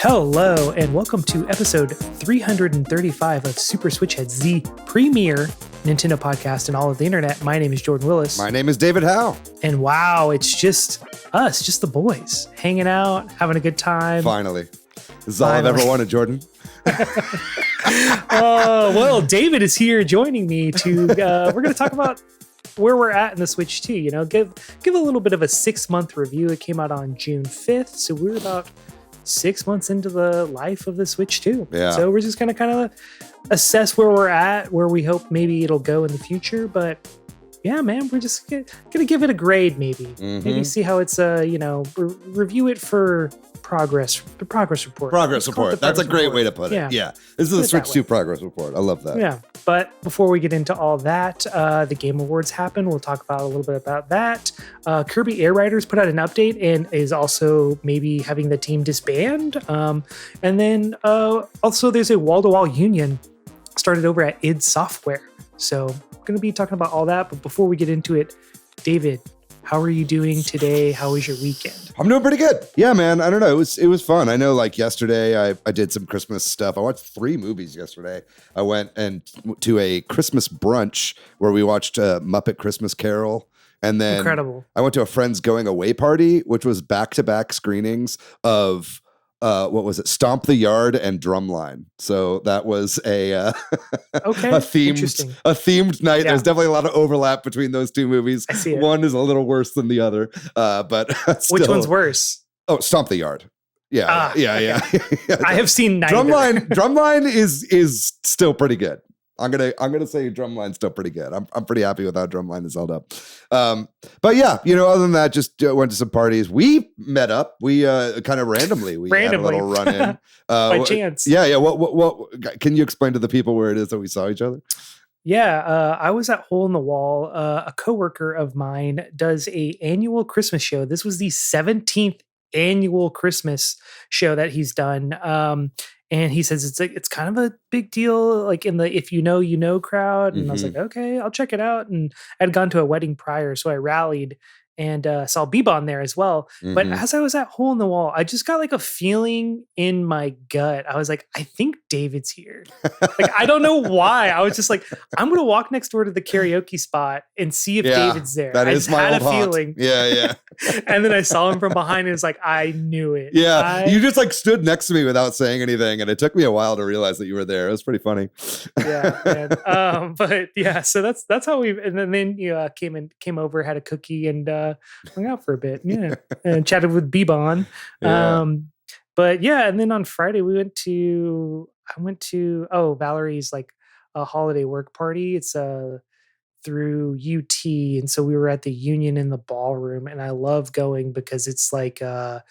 Hello, and welcome to episode 335 of Super Switch Headz, the premier Nintendo podcast and all of the internet. My name is Jordan Willis. My name is David Howe. And wow, it's just us, just the boys, hanging out, having a good time. Finally. This is all I've ever wanted, Jordan. Well, David is here joining me to, we're going to talk about where we're at in the Switch 2, you know, give a little bit of a 6-month review. It came out on June 5th, so we're about 6 months into the life of the Switch 2. Yeah. So we're just going to kind of assess where we're at, where we hope maybe it'll go in the future. But yeah, man, we're just going to give it a grade maybe. Mm-hmm. Maybe see how it's, review it for progress report. Progress report. That's a great way to put it. Yeah. This is the Switch 2 progress report. I love that. Yeah. But before we get into all that, the Game Awards happened. We'll talk about a little bit about that. Kirby Air Riders put out an update and is also maybe having the team disband. And then also there's a wall-to-wall union started over at id Software. So we're going to be talking about all that. But before we get into it, David, how are you doing today? How was your weekend? I'm doing pretty good. Yeah, man. I don't know. It was fun. I know, like yesterday, I did some Christmas stuff. I watched 3 movies yesterday. I went to a Christmas brunch where we watched Muppet Christmas Carol. And then Incredible. I went to a friend's going away party, which was back-to-back screenings of what was it? Stomp the Yard and Drumline. So that was a themed night. Yeah. There's definitely a lot of overlap between those 2 movies. I see it. One is a little worse than the other, but still. Which one's worse? Oh, Stomp the Yard. Yeah. I have seen neither. Drumline is still pretty good. I'm gonna say Drumline's still pretty good. I'm pretty happy with how Drumline is held up. But yeah, other than that, just went to some parties. We met up. We kind of randomly had a little run in by chance. Yeah. What can you explain to the people where it is that we saw each other? Yeah, I was at Hole in the Wall. A coworker of mine does a annual Christmas show. This was the 17th annual Christmas show that he's done. And he says it's kind of a big deal, like in the if you know crowd. And I was like, okay, I'll check it out. And I'd gone to a wedding prior, so I rallied and saw Bebon there as well. Mm-hmm. But as I was at Hole in the Wall, I just got like a feeling in my gut. I was like, I think David's here. Like, I don't know why. I was just like, I'm going to walk next door to the karaoke spot and see if David's there. That is my old feeling. Yeah. And then I saw him from behind and it was like, I knew it. Yeah. You just like stood next to me without saying anything. And it took me a while to realize that you were there. It was pretty funny. Yeah. Man. But yeah, so that's how and then you came over, had a cookie and hung out for a bit, and chatted with Bebon. Yeah. But yeah, and then on Friday I went to Valerie's like a holiday work party. It's through UT, and so we were at the Union in the ballroom, and I love going because it's like the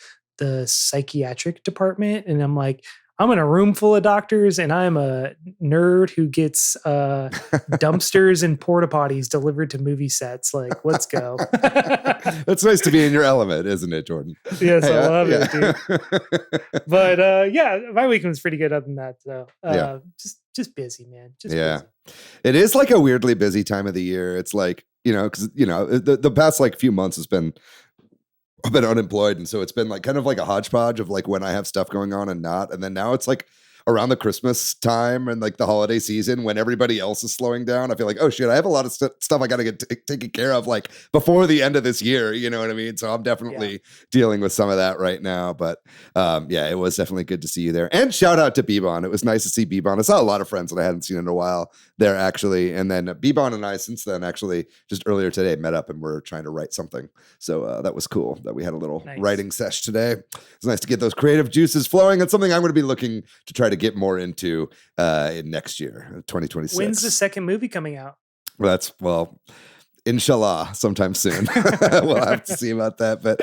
psychiatric department, and I'm like, I'm in a room full of doctors and I'm a nerd who gets dumpsters and porta potties delivered to movie sets. Like, let's go. It's nice to be in your element, isn't it, Jordan? Yes, I love it, dude. But my weekend was pretty good other than that. So just busy, man. Busy. It is like a weirdly busy time of the year. It's like, because, the past like few months I've been unemployed. And so it's been like kind of like a hodgepodge of like when I have stuff going on and not. And then now it's like around the Christmas time and like the holiday season when everybody else is slowing down. I feel like, oh shit, I have a lot of stuff I got to get taken care of like before the end of this year. You know what I mean? So I'm definitely dealing with some of that right now. But it was definitely good to see you there. And shout out to Bebon. It was nice to see Bebon. I saw a lot of friends that I hadn't seen in a while there actually. And then Bebon and I since then actually just earlier today met up and we're trying to write something. So that was cool that we had a little writing sesh today. It's nice to get those creative juices flowing. It's something I'm going to be looking to try to get more into in next year, 2026. When's the second movie coming out? Inshallah, sometime soon. We'll have to see about that. But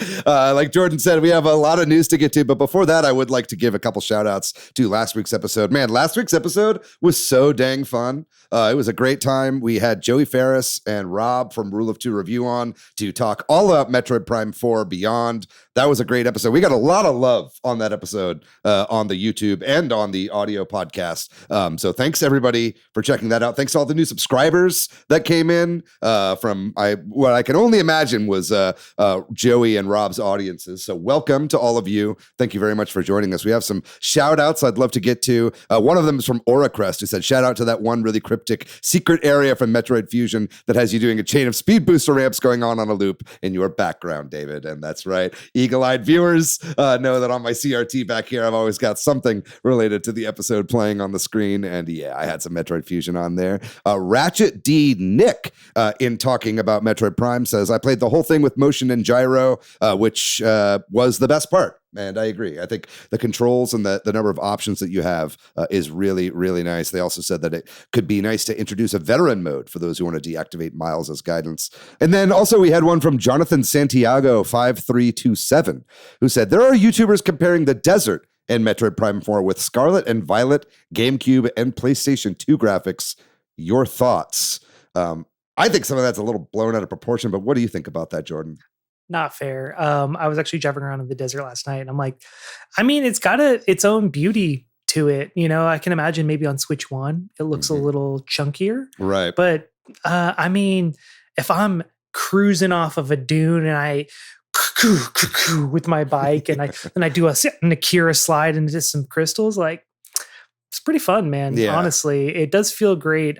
like Jordan said, we have a lot of news to get to. But before that, I would like to give a couple shout outs to last week's episode. Man, last week's episode was so dang fun. It was a great time. We had Joey Ferris and Rob from Rule of Two Review on to talk all about Metroid Prime 4 Beyond. That was a great episode. We got a lot of love on that episode on the YouTube and on the audio podcast. So thanks everybody for checking that out. Thanks to all the new subscribers that came in from from what I can only imagine was Joey and Rob's audiences. So welcome to all of you. Thank you very much for joining us. We have some shout outs I'd love to get to. One of them is from Auracrest, who said, shout out to that one really cryptic secret area from Metroid Fusion that has you doing a chain of speed booster ramps going on a loop in your background, David. And that's right. Eagle-eyed viewers know that on my CRT back here, I've always got something related to the episode playing on the screen. And yeah, I had some Metroid Fusion on there. Ratchet D Nick, in talking about Metroid Prime, says, I played the whole thing with motion and gyro, which was the best part. And I agree. I think the controls and the number of options that you have is really, really nice. They also said that it could be nice to introduce a veteran mode for those who want to deactivate Miles as guidance. And then also we had one from Jonathan Santiago 5327, who said, there are YouTubers comparing the desert in Metroid Prime 4 with Scarlet and Violet, GameCube, and PlayStation 2 graphics. Your thoughts? I think some of that's a little blown out of proportion, but what do you think about that, Jordan? Not fair. I was actually driving around in the desert last night, and I'm like, I mean, it's got its own beauty to it. You know, I can imagine maybe on Switch 1, it looks a little chunkier. Right. But I mean, if I'm cruising off of a dune and I with my bike and I do an Akira slide into some crystals, like, it's pretty fun, man. Yeah. Honestly, it does feel great.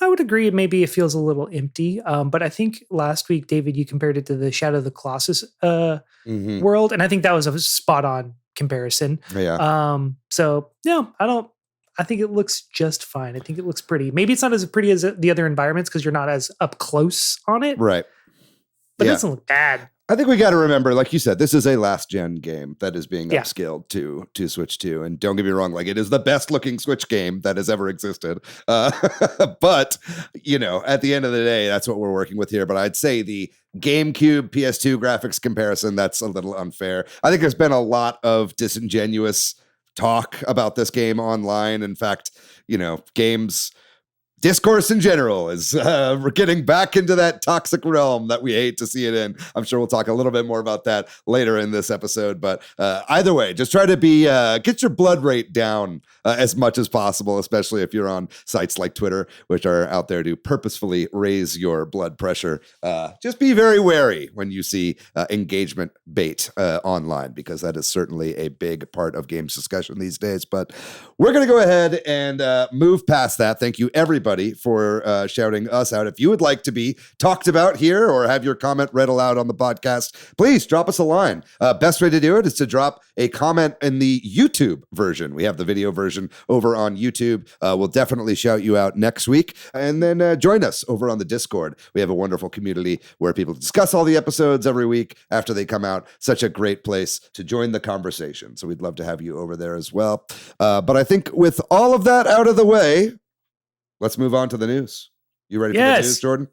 I would agree. Maybe it feels a little empty. But I think last week, David, you compared it to the Shadow of the Colossus world. And I think that was a spot on comparison. Yeah. So yeah, I think it looks just fine. I think it looks pretty. Maybe it's not as pretty as the other environments because you're not as up close on it. Right. But it doesn't look bad. I think we got to remember, like you said, this is a last-gen game that is being upscaled to Switch 2. And don't get me wrong, like, it is the best-looking Switch game that has ever existed. But, you know, at the end of the day, that's what we're working with here. But I'd say the GameCube PS2 graphics comparison, that's a little unfair. I think there's been a lot of disingenuous talk about this game online. In fact, you know, discourse in general is we're getting back into that toxic realm that we hate to see it in. I'm sure we'll talk a little bit more about that later in this episode. But either way, just try to get your blood rate down as much as possible, especially if you're on sites like Twitter, which are out there to purposefully raise your blood pressure. Just be very wary when you see engagement bait online, because that is certainly a big part of games discussion these days. But we're going to go ahead and move past that. Thank you, everybody, for shouting us out. If you would like to be talked about here or have your comment read aloud on the podcast, please drop us a line. Best way to do it is to drop a comment in the YouTube version. We have the video version over on YouTube. We'll definitely shout you out next week. And then join us over on the Discord. We have a wonderful community where people discuss all the episodes every week after they come out. Such a great place to join the conversation. So we'd love to have you over there as well. But I think with all of that out of the way, let's move on to the news. You ready for the news, Jordan?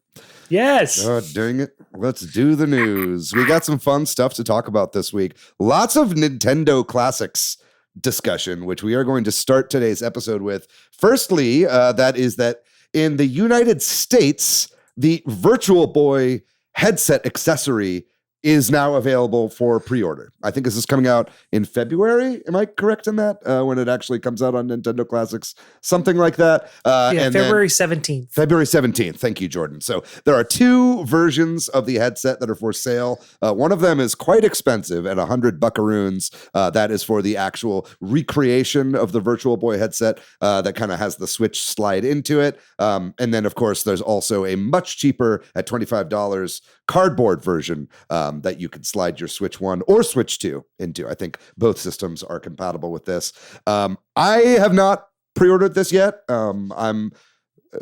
Yes. Oh, dang it. Let's do the news. We got some fun stuff to talk about this week. Lots of Nintendo classics discussion, which we are going to start today's episode with. Firstly, that in the United States, the Virtual Boy headset accessory is now available for pre-order. I think this is coming out in February. Am I correct in that? When it actually comes out on Nintendo Classics, something like that. And February 17th. February 17th. Thank you, Jordan. So there are two versions of the headset that are for sale. One of them is quite expensive at 100 buckaroons. That is for the actual recreation of the Virtual Boy headset that kind of has the Switch slide into it. And then, of course, there's also a much cheaper at $25 cardboard version that you can slide your Switch 1 or Switch 2 into. I think both systems are compatible with this. I have not pre-ordered this yet. I'm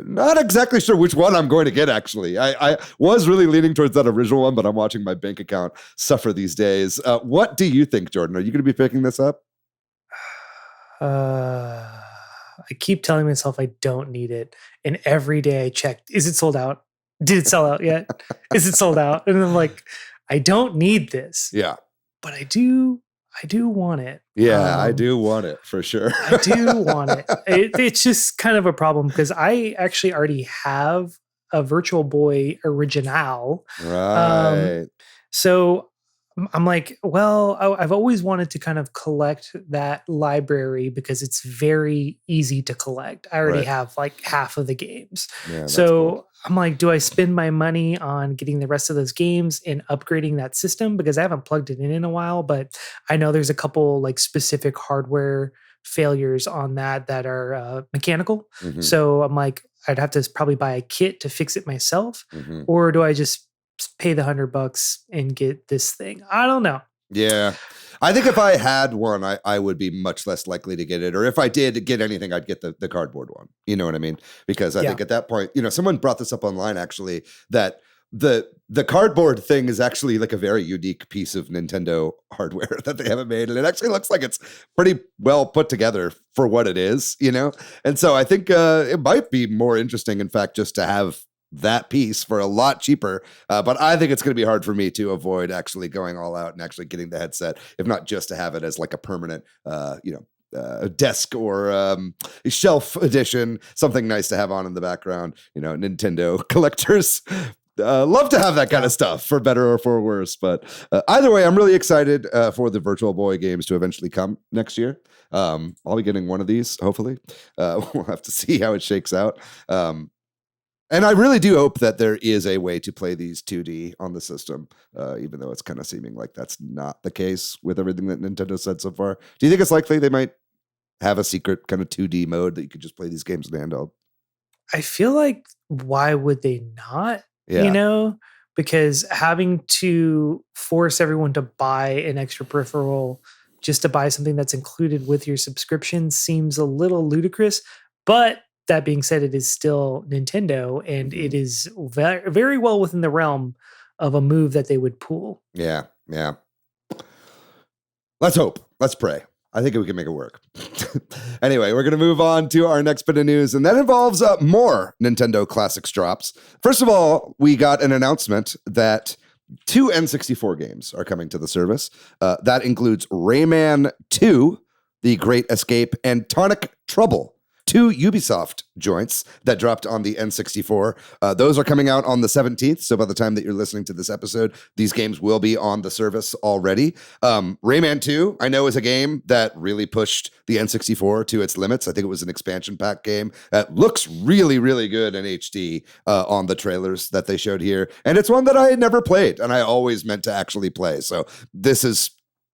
not exactly sure which one I'm going to get, actually. I was really leaning towards that original one, but I'm watching my bank account suffer these days. What do you think, Jordan? Are you going to be picking this up? I keep telling myself I don't need it. And every day I check, is it sold out? Did it sell out yet? Is it sold out? And I'm like, I don't need this. Yeah. But I do want it. Yeah, I do want it for sure. I do want it. It's just kind of a problem because I actually already have a Virtual Boy original. Right. So I'm like, well, I've always wanted to kind of collect that library because it's very easy to collect. I already Right. have like half of the games. Yeah, that's cool. So I'm like, do I spend my money on getting the rest of those games and upgrading that system? Because I haven't plugged it in a while, but I know there's a couple like specific hardware failures on that are mechanical. Hmm. So I'm like, I'd have to probably buy a kit to fix it myself, Hmm. or do I just pay the $100 and get this thing? I don't know. Yeah. I think if I had one, I would be much less likely to get it. Or if I did get anything, I'd get the cardboard one. You know what I mean? Because I Yeah. think at that point, someone brought this up online actually, that the cardboard thing is actually like a very unique piece of Nintendo hardware that they haven't made. And it actually looks like it's pretty well put together for what it is. And so I think it might be more interesting, in fact, just to have that piece for a lot cheaper. But I think it's going to be hard for me to avoid actually going all out and actually getting the headset, if not just to have it as like a permanent, desk or shelf edition, something nice to have on in the background. Nintendo collectors love to have that kind of stuff, for better or for worse. But either way, I'm really excited for the Virtual Boy games to eventually come next year. I'll be getting one of these, hopefully. We'll have to see how it shakes out. And I really do hope that there is a way to play these 2D on the system, even though it's kind of seeming like that's not the case with everything that Nintendo said so far. Do you think it's likely they might have a secret kind of 2D mode that you could just play these games in handheld? I feel like, why would they not? You Yeah. know, because having to force everyone to buy an extra peripheral just to buy something that's included with your subscription seems a little ludicrous. But that being said, it is still Nintendo, and it Mhm. is very, very well within the realm of a move that they would pull. Yeah. Yeah. Let's hope. Let's pray. I think we can make it work. Anyway, we're going to move on to our next bit of news, and that involves more Nintendo Classics drops. First of all, we got an announcement that 2 N64 games are coming to the service. That includes Rayman 2, The Great Escape, and Tonic Trouble, 2 Ubisoft joints that dropped on the N64. Those are coming out on the 17th. So by the time that you're listening to this episode, these games will be on the service already. Rayman 2, I know, is a game that really pushed the N64 to its limits. I think it was an expansion pack game that looks really, really good in HD on the trailers that they showed here. And it's one that I had never played and I always meant to actually play. So this is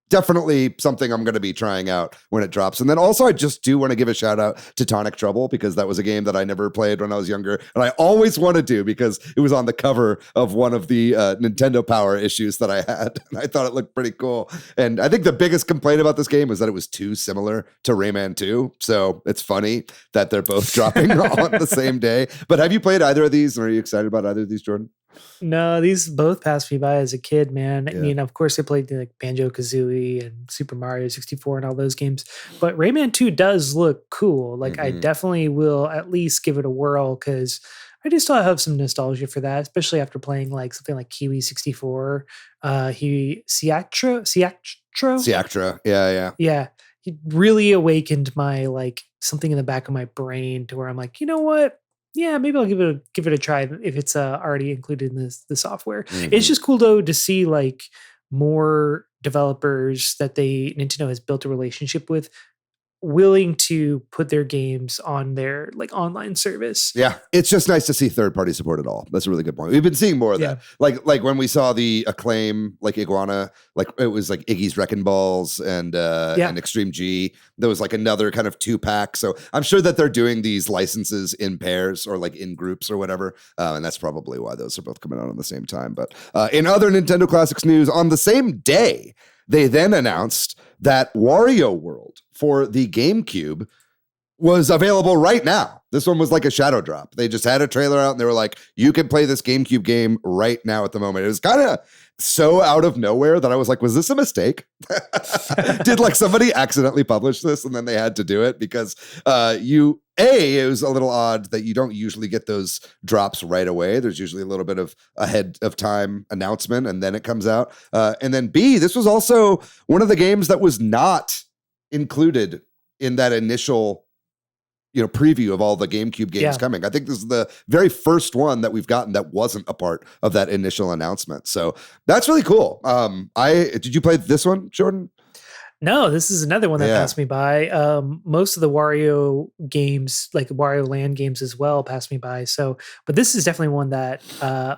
definitely something I'm going to be trying out when it drops. And then also, I just do want to give a shout out to Tonic Trouble, because that was a game that I never played when I was younger. And I always wanted to, because it was on the cover of one of the Nintendo Power issues that I had. And I thought it looked pretty cool. And I think the biggest complaint about this game was that it was too similar to Rayman 2. So it's funny that they're both dropping on the same day. But have you played either of these? And are you excited about either of these, Jordan? No, these both passed me by as a kid, man. I Yeah. mean, of course, I played like Banjo Kazooie and Super Mario 64 and all those games, but Rayman 2 does look cool. Like, I Mhm. definitely will at least give it a whirl, because I do still have some nostalgia for that, especially after playing like something like Kiwi 64, Siactro. Siactra. Yeah. Yeah, it really awakened my like something in the back of my brain to where I'm like, you know what? Yeah, maybe I'll give it a try if it's already included in the software. It's Mhm. just cool though to see like more developers that Nintendo has built a relationship with willing to put their games on their like online service. Yeah, it's just nice to see third party support at all. That's a really good point. We've been seeing more of Yeah. that. Like when we saw the Acclaim, like Iguana, like it was like Iggy's Wrecking Balls and Extreme G. There was like another kind of 2-pack. So I'm sure that they're doing these licenses in pairs or like in groups or whatever. And that's probably why those are both coming out at the same time. But in other Nintendo Classics news, on the same day, they then announced that Wario World for the GameCube was available right now. This one was like a shadow drop. They just had a trailer out and they were like, you can play this GameCube game right now at the moment. It was kind of so out of nowhere that I was like, was this a mistake? Did like somebody accidentally publish this and then they had to do it? Because it was a little odd that you don't usually get those drops right away. There's usually a little bit of ahead of time announcement and then it comes out. And then B, this was also one of the games that was not included in that initial preview of all the GameCube games coming. I think this is the very first one that we've gotten that wasn't a part of that initial announcement. So that's really cool. Did you play this one, Jordan? No, this is another one that passed me by. Most of the Wario games, like Wario Land games as well, passed me by. So, but this is definitely one that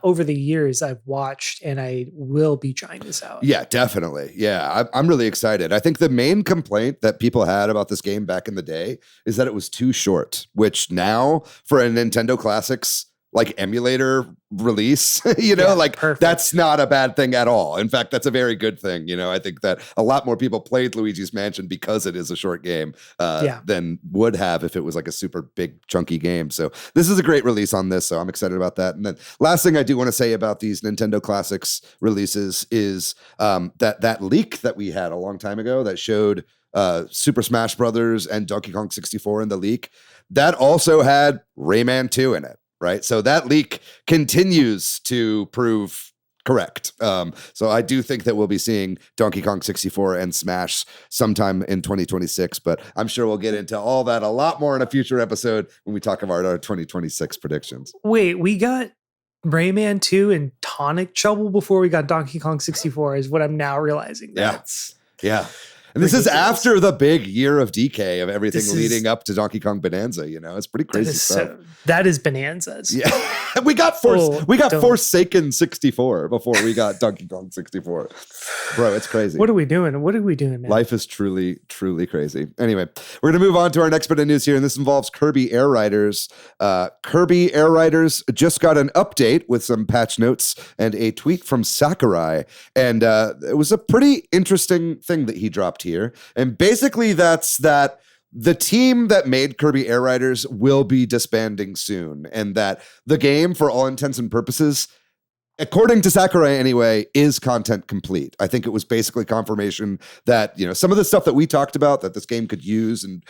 over the years I've watched, and I will be trying this out. Yeah, definitely. Yeah, I'm really excited. I think the main complaint that people had about this game back in the day is that it was too short, which now for a Nintendo Classics like emulator release, perfect. That's not a bad thing at all. In fact, that's a very good thing. I think that a lot more people played Luigi's Mansion because it is a short game than would have if it was like a super big chunky game. So this is a great release on this. So I'm excited about that. And then last thing I do want to say about these Nintendo Classics releases is that leak that we had a long time ago that showed Super Smash Brothers and Donkey Kong 64 in the leak. That also had Rayman 2 in it. Right. So that leak continues to prove correct. So I do think that we'll be seeing Donkey Kong 64 and Smash sometime in 2026, but I'm sure we'll get into all that a lot more in a future episode when we talk about our 2026 predictions. Wait, we got Rayman 2 in tonic trouble before we got Donkey Kong 64 is what I'm now realizing. Yeah. And this is after the big year of decay of everything leading up to Donkey Kong Bonanza. It's pretty crazy stuff. That is bonanzas. Yeah, we got Forsaken 64 before we got Donkey Kong 64. Bro, it's crazy. What are we doing? Man? Life is truly, truly crazy. Anyway, we're going to move on to our next bit of news here, and this involves Kirby Air Riders. Kirby Air Riders just got an update with some patch notes and a tweet from Sakurai, and it was a pretty interesting thing that he dropped here. And basically that's that the team that made Kirby Air Riders will be disbanding soon, and that the game, for all intents and purposes, according to Sakurai anyway, is content complete. I think it was basically confirmation that, some of the stuff that we talked about that this game could use in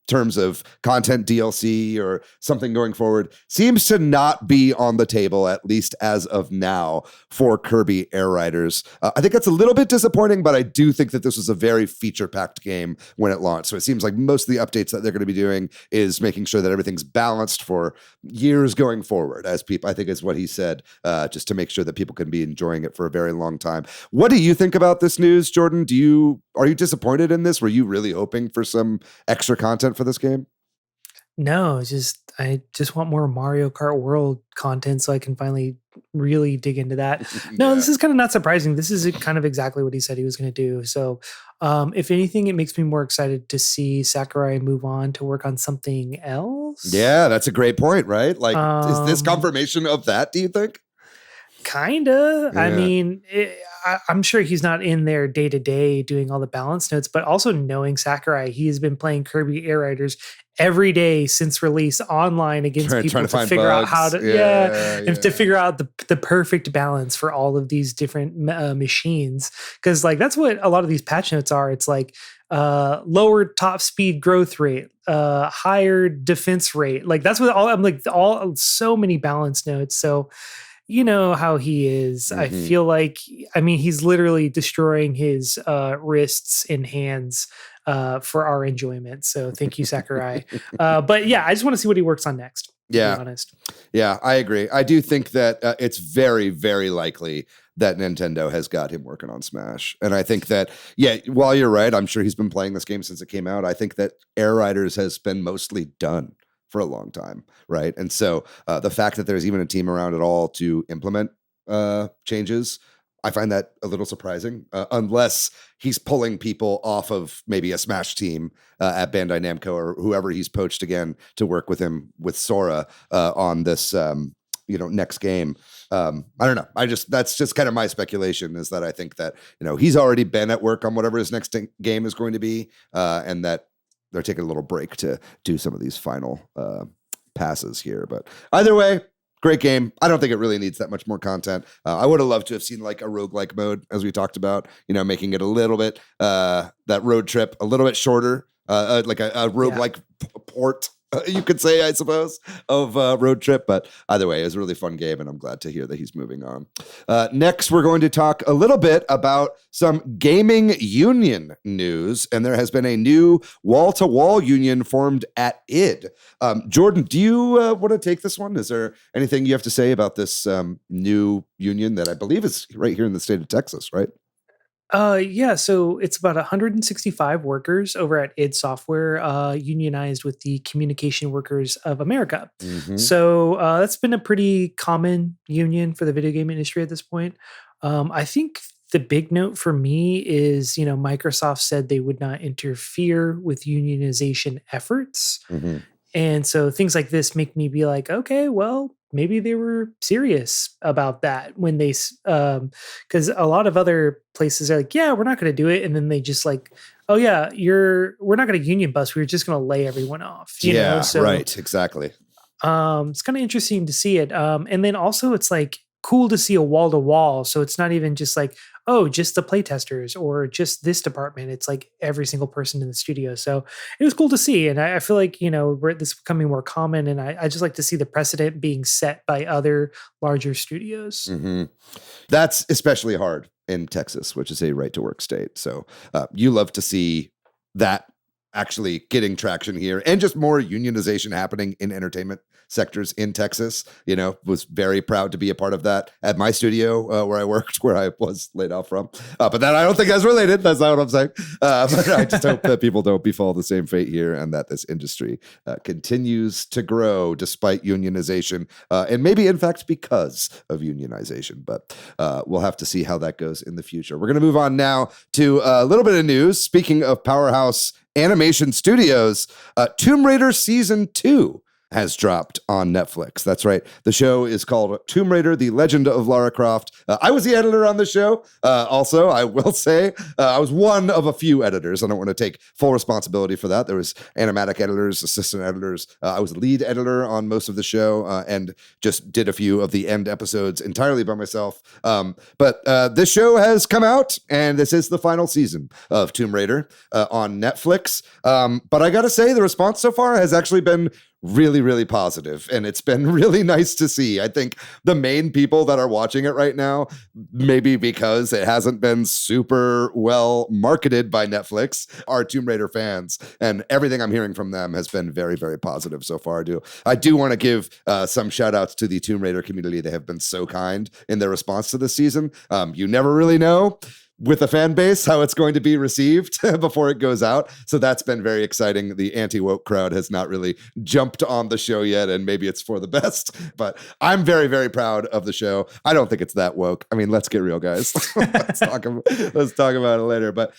terms of content DLC or something going forward seems to not be on the table, at least as of now, for Kirby Air Riders. I think that's a little bit disappointing, but I do think that this was a very feature-packed game when it launched. So it seems like most of the updates that they're going to be doing is making sure that everything's balanced for years going forward, as people, I think is what he said, just to make sure that people can be enjoying it for a very long time. What do you think about this news, Jordan? Are you disappointed in this? Were you really hoping for some extra content for this game? No, I just want more Mario Kart World content so I can finally really dig into that. No, This is kind of not surprising. This is kind of exactly what he said he was going to do. So if anything, it makes me more excited to see Sakurai move on to work on something else. Yeah, that's a great point, right? Like, is this confirmation of that, do you think? Kinda. Yeah. I mean, I'm sure he's not in there day to day doing all the balance notes, but also knowing Sakurai, he has been playing Kirby Air Riders every day since release online against people to figure out how to and to figure out the perfect balance for all of these different machines. Because that's what a lot of these patch notes are. It's like lower top speed growth rate, higher defense rate. That's what all so many balance notes. So you know how he is. Mm-hmm. I feel like, he's literally destroying his wrists and hands for our enjoyment. So thank you, Sakurai. But yeah, I just want to see what he works on next. Yeah. To be honest. Yeah, I agree. I do think that it's very, very likely that Nintendo has got him working on Smash. And I think that, while you're right, I'm sure he's been playing this game since it came out. I think that Air Riders has been mostly done for a long time, right? And so the fact that there's even a team around at all to implement changes, I find that a little surprising, unless he's pulling people off of maybe a Smash team at Bandai Namco or whoever he's poached again to work with him with Sora on this next game. I don't know. That's just kind of my speculation, is that I think that he's already been at work on whatever his next game is going to be, and that they're taking a little break to do some of these final passes here. But either way, great game. I don't think it really needs that much more content. I would have loved to have seen like a roguelike mode, as we talked about, making it a little bit, that road trip a little bit shorter, like a roguelike port you could say, I suppose, of Road Trip. But either way, it was a really fun game, and I'm glad to hear that he's moving on. Next, we're going to talk a little bit about some gaming union news, and there has been a new wall-to-wall union formed at ID. Jordan, do you want to take this one? Is there anything you have to say about this new union that I believe is right here in the state of Texas, right? Yeah, so it's about 165 workers over at id Software, unionized with the Communication Workers of America. Mm-hmm. So that's been a pretty common union for the video game industry at this point. I think the big note for me is, Microsoft said they would not interfere with unionization efforts. Mm-hmm. And so things like this make me be like, okay, well, maybe they were serious about that when because a lot of other places are like, yeah, we're not going to do it. And then they just like, oh yeah, we're not going to union bust. We're just going to lay everyone off, Yeah, So, right. Exactly. it's kind of interesting to see it. And then also it's like cool to see a wall to wall. So it's not even just like, oh, just the playtesters or just this department. It's like every single person in the studio. So it was cool to see. And I feel like, this is becoming more common. And I just like to see the precedent being set by other larger studios. Mm-hmm. That's especially hard in Texas, which is a right to work state. So you love to see that actually getting traction here and just more unionization happening in entertainment sectors in Texas. Was very proud to be a part of that at my studio where I worked, where I was laid off from. But that I don't think that's related. That's not what I'm saying. But I just hope that people don't befall the same fate here and that this industry continues to grow despite unionization and maybe, in fact, because of unionization. But we'll have to see how that goes in the future. We're going to move on now to a little bit of news. Speaking of powerhouse animation studios, Tomb Raider Season 2 has dropped on Netflix. That's right. The show is called Tomb Raider, The Legend of Lara Croft. I was the editor on the show. Also, I will say I was one of a few editors. I don't want to take full responsibility for that. There was animatic editors, assistant editors. I was lead editor on most of the show and just did a few of the end episodes entirely by myself. But this show has come out, and this is the final season of Tomb Raider on Netflix. But I got to say, the response so far has actually been really, really positive, and it's been really nice to see. I think the main people that are watching it right now, maybe because it hasn't been super well marketed by Netflix, are Tomb Raider fans, and everything I'm hearing from them has been very, very positive so far. I do want to give some shout outs to the Tomb Raider community. They have been so kind in their response to this season. You never really know with a fan base how it's going to be received before it goes out. So that's been very exciting. The anti-woke crowd has not really jumped on the show yet, and maybe it's for the best, but I'm very, very proud of the show. I don't think it's that woke. I mean, let's get real, guys. let's talk about it later. But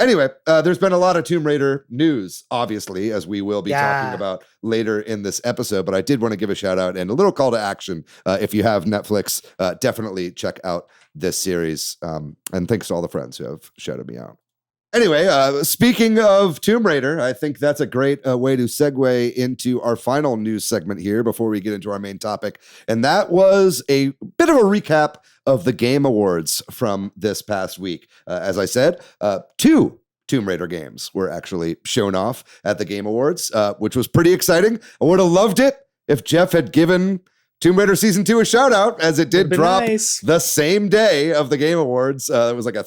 anyway, there's been a lot of Tomb Raider news, obviously, as we will be talking about later in this episode, but I did want to give a shout out and a little call to action. If you have Netflix, definitely check out this series. And thanks to all the friends who have shouted me out. Anyway, speaking of Tomb Raider, I think that's a great way to segue into our final news segment here before we get into our main topic. And that was a bit of a recap of the Game Awards from this past week. As I said, 2 Tomb Raider games were actually shown off at the Game Awards, which was pretty exciting. I would have loved it if Jeff had given Tomb Raider Season 2 a shout out, as it did drop the same day of the Game Awards. It was like a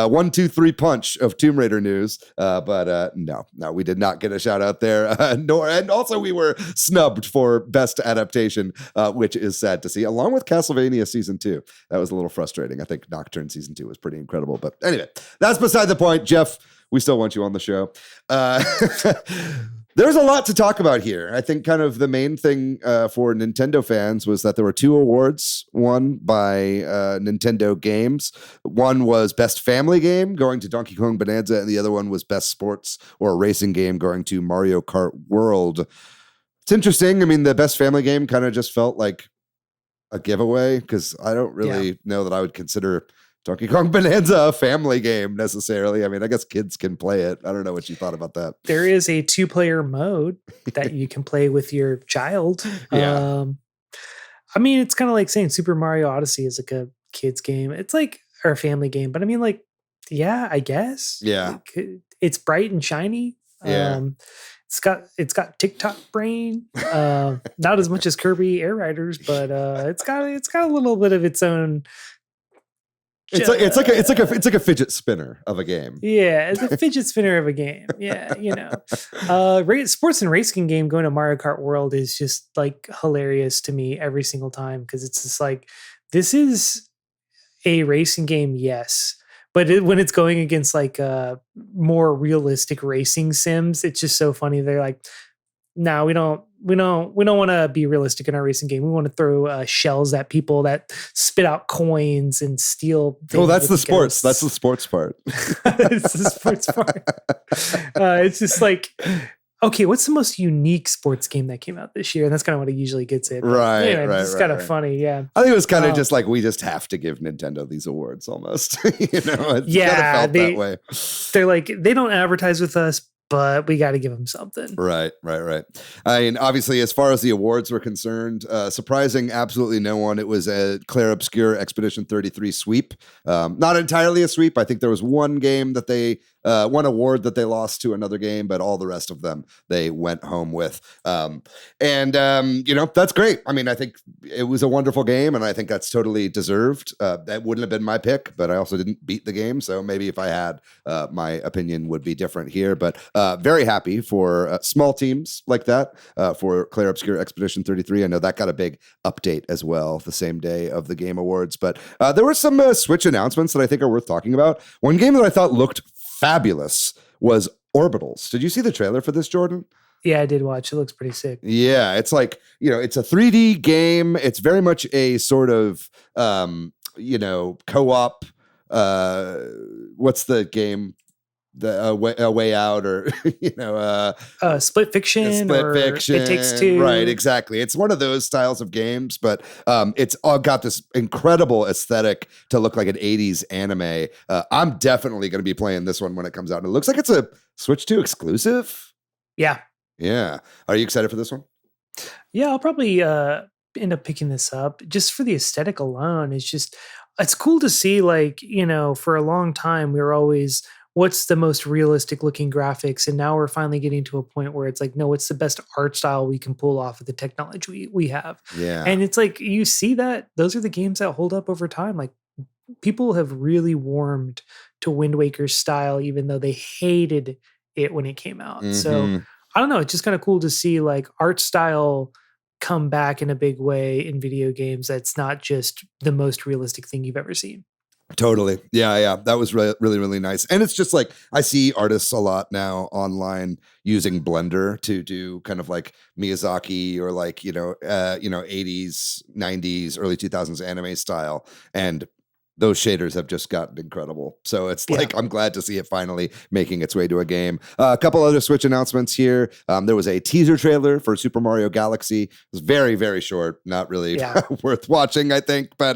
1, 2, 3 punch of Tomb Raider news. But no, we did not get a shout out there. And also we were snubbed for best adaptation, which is sad to see, along with Castlevania Season 2. That was a little frustrating. I think Nocturne Season 2 was pretty incredible. But anyway, that's beside the point. Jeff, we still want you on the show. There's a lot to talk about here. I think kind of the main thing for Nintendo fans was that there were 2 awards won by Nintendo games. One was Best Family Game, going to Donkey Kong Bonanza, and the other one was Best Sports or Racing Game, going to Mario Kart World. It's interesting. I mean, the Best Family Game kind of just felt like a giveaway, because I don't really know that I would consider Donkey Kong Bonanza a family game necessarily. I mean, I guess kids can play it. I don't know what you thought about that. There is a 2-player mode that you can play with your child. Yeah. I mean, it's kind of like saying Super Mario Odyssey is like a kid's game. It's like, or a family game, but I mean, like, yeah, I guess. Yeah. It's bright and shiny. Yeah. it's got TikTok brain. Not as much as Kirby Air Riders, but it's got a little bit of its own. It's like a fidget spinner of a game. Yeah, it's a fidget spinner of a game. Yeah, sports and racing game going to Mario Kart World is just like hilarious to me every single time because it's just like this is a racing game, yes, but when it's going against like more realistic racing sims, it's just so funny. They're like, no, we don't want to be realistic in our racing game. We want to throw shells at people that spit out coins and steal. Oh, that's the sports. That's the sports part. It's the sports part. It's just like, okay, what's the most unique sports game that came out this year? And that's kind of what it usually gets it. Right, It's kind of funny. Yeah. I think it was kind of just like, we just have to give Nintendo these awards almost. It's kind of felt that way. They're like, they don't advertise with us, but we got to give them something. Right. I mean, obviously, as far as the awards were concerned, surprising absolutely no one. It was a Clair Obscur Expedition 33 sweep. Not entirely a sweep. I think there was one game that one award that they lost to another game, but all the rest of them they went home with. That's great. I mean, I think it was a wonderful game, and I think that's totally deserved. That wouldn't have been my pick, but I also didn't beat the game, so maybe if I had, my opinion would be different here. But very happy for small teams like that, for Clair Obscur Expedition 33. I know that got a big update as well the same day of the Game Awards, but there were some Switch announcements that I think are worth talking about. One game that I thought looked fabulous was Orbitals. Did you see the trailer for this, Jordan? Yeah, I did watch. It looks pretty sick. Yeah, it's like, it's a 3D game. It's very much a sort of, co-op. What's the game? The way out, or Split Fiction, It Takes Two. Right, exactly. It's one of those styles of games, but it's all got this incredible aesthetic to look like an 80s anime. I'm definitely going to be playing this one when it comes out, and it looks like it's a Switch 2 exclusive. Yeah. Are you excited for this one? Yeah, I'll probably end up picking this up just for the aesthetic alone. It's cool to see, like, for a long time we were always, what's the most realistic looking graphics? And now we're finally getting to a point where it's like, no, what's the best art style we can pull off of the technology we have? Yeah. And it's like, you see that those are the games that hold up over time. Like, people have really warmed to Wind Waker's style, even though they hated it when it came out. Mm-hmm. So I don't know. It's just kind of cool to see like art style come back in a big way in video games. That's not just the most realistic thing you've ever seen. Totally. Yeah. That was really, really nice. And it's just like, I see artists a lot now online using Blender to do kind of like Miyazaki or like, 80s, 90s, early 2000s anime style. And those shaders have just gotten incredible. So it's like, I'm glad to see it finally making its way to a game. A couple other Switch announcements here. There was a teaser trailer for Super Mario Galaxy. It was very, very short, not really worth watching, I think, but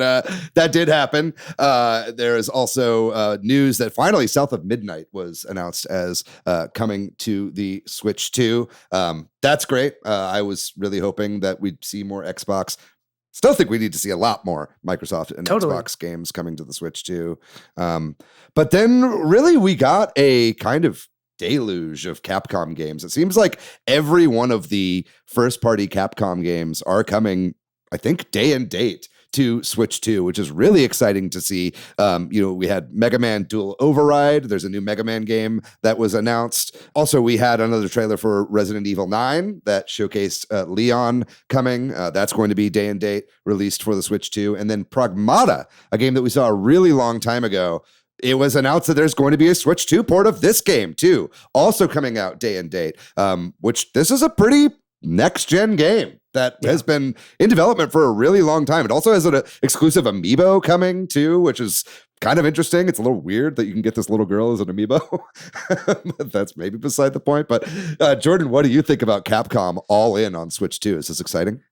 that did happen. There is also news that finally South of Midnight was announced as coming to the Switch 2. That's great. I was really hoping that we'd see more Xbox. Still think we need to see a lot more Microsoft and Xbox games coming to the Switch too. But then really we got a kind of deluge of Capcom games. It seems like every one of the first party Capcom games are coming, I think, day and date to Switch 2, which is really exciting to see. We had Mega Man Dual Override. There's a new Mega Man game that was announced. Also, we had another trailer for Resident Evil 9 that showcased Leon coming. That's going to be day and date released for the Switch 2. And then Pragmata, a game that we saw a really long time ago. It was announced that there's going to be a Switch 2 port of this game too, also coming out day and date, which this is a pretty next-gen game that has been in development for a really long time. It also has an exclusive amiibo coming too, which is kind of interesting. It's a little weird that you can get this little girl as an amiibo. That's maybe beside the point. But Jordan, what do you think about Capcom all in on Switch 2? Is this exciting?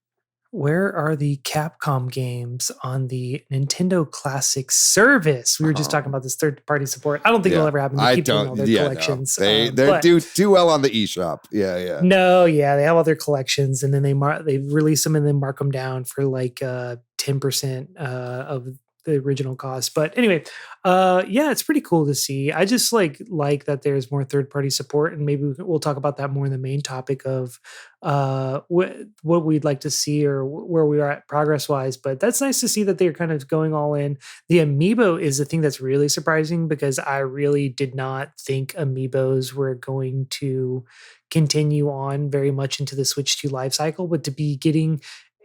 Where are the Capcom games on the Nintendo Classic service? We were just talking about this third-party support. I don't think it'll ever happen. They keep doing all their collections. No. They do too well on the eShop. Yeah. No, they have all their collections, and then they release them and then mark them down for like 10% of the original cost. But anyway, yeah, it's pretty cool to see. I just like that there's more third party support, and maybe we'll talk about that more in the main topic of what we'd like to see or where we are at progress wise. But that's nice to see that they're kind of going all in. The amiibo is the thing that's really surprising, because I really did not think amiibos were going to continue on very much into the Switch 2 life cycle, but to be getting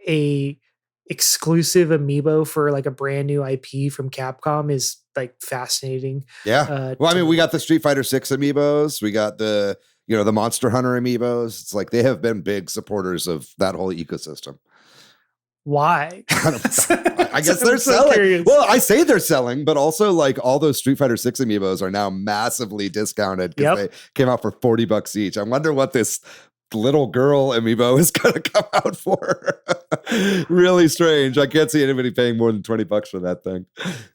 a exclusive amiibo for like a brand new IP from Capcom is like fascinating. Yeah. Well, I mean, we got the Street Fighter 6 amiibos. We got the, the Monster Hunter amiibos. It's like they have been big supporters of that whole ecosystem. Why? I guess they're selling. Curious. Well, I say they're selling, but also like all those Street Fighter 6 amiibos are now massively discounted because they came out for $40 each. I wonder what this little girl amiibo is going to come out for. Really strange. I can't see anybody paying more than $20 for that thing.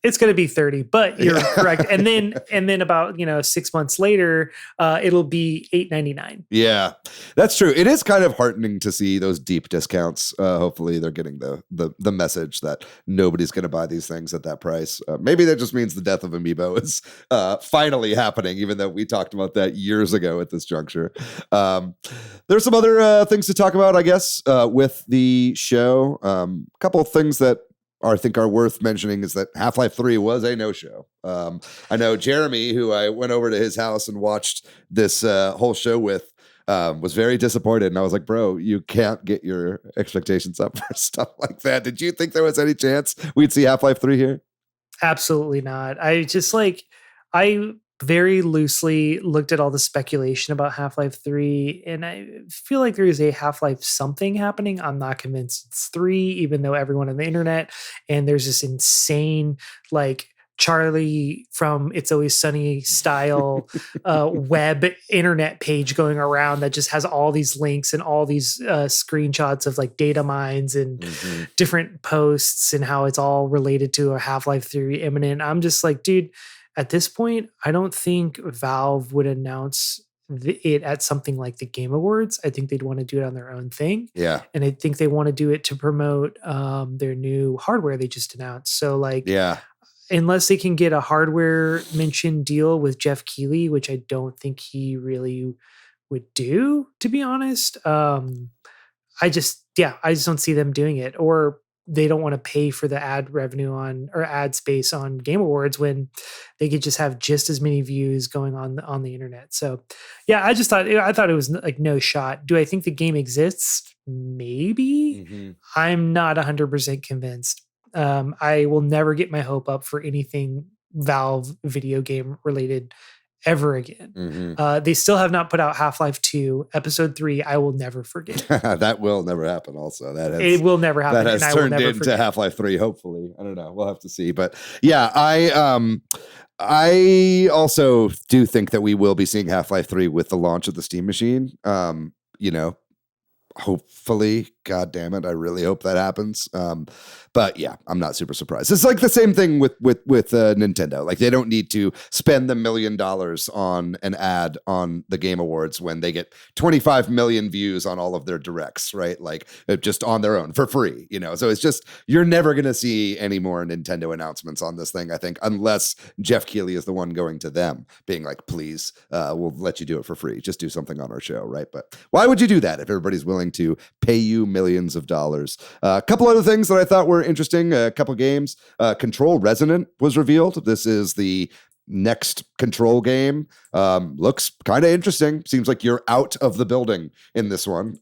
It's going to be 30, but you're correct. And then about 6 months later, it'll be $8.99. Yeah, that's true. It is kind of heartening to see those deep discounts. Hopefully they're getting the message that nobody's going to buy these things at that price. Maybe that just means the death of amiibo is finally happening, even though we talked about that years ago at this juncture. There's some other things to talk about, I guess, with the show. A couple of things that I think are worth mentioning is that Half-Life 3 was a no-show. I know Jeremy, who I went over to his house and watched this whole show with, was very disappointed. And I was like, bro, you can't get your expectations up for stuff like that. Did you think there was any chance we'd see Half-Life 3 here? Absolutely not. I very loosely looked at all the speculation about Half-Life 3, and I feel like there is a Half-Life something happening. I'm not convinced it's 3, even though everyone on the internet, and there's this insane, like, Charlie from It's Always Sunny style web internet page going around that just has all these links and all these screenshots of like data mines and different posts and how it's all related to a Half-Life 3 imminent. I'm just like, dude, at this point, I don't think Valve would announce it at something like the Game Awards. I think they'd want to do it on their own thing. Yeah. And I think they want to do it to promote their new hardware they just announced. So like, unless they can get a hardware mention deal with Jeff Keighley, which I don't think he really would do, to be honest. I just don't see them doing it, or they don't want to pay for the ad revenue or ad space on Game Awards when they could just have just as many views going on the internet. So yeah, I thought it was like no shot. Do I think the game exists? Maybe. I'm not 100% convinced. I will never get my hope up for anything Valve video game related ever again. They still have not put out Half-Life 2 Episode 3. I will never forget. That will never happen. Also, it will never happen. That has turned into Half-Life 3. Hopefully, I don't know. We'll have to see. But yeah, I also do think that we will be seeing Half-Life 3 with the launch of the Steam machine. Hopefully, God damn it, I really hope that happens. But yeah, I'm not super surprised. It's like the same thing with Nintendo. Like they don't need to spend the $1 million on an ad on the Game Awards when they get 25 million views on all of their directs, right? Like just on their own for free, So it's just, you're never going to see any more Nintendo announcements on this thing, I think, unless Jeff Keighley is the one going to them being like, please, we'll let you do it for free. Just do something on our show, right? But why would you do that if everybody's willing to pay you millions of dollars? A couple other things that I thought were interesting. A couple games. Control Resonant was revealed. This is the next Control game. Looks kind of interesting. Seems like you're out of the building in this one,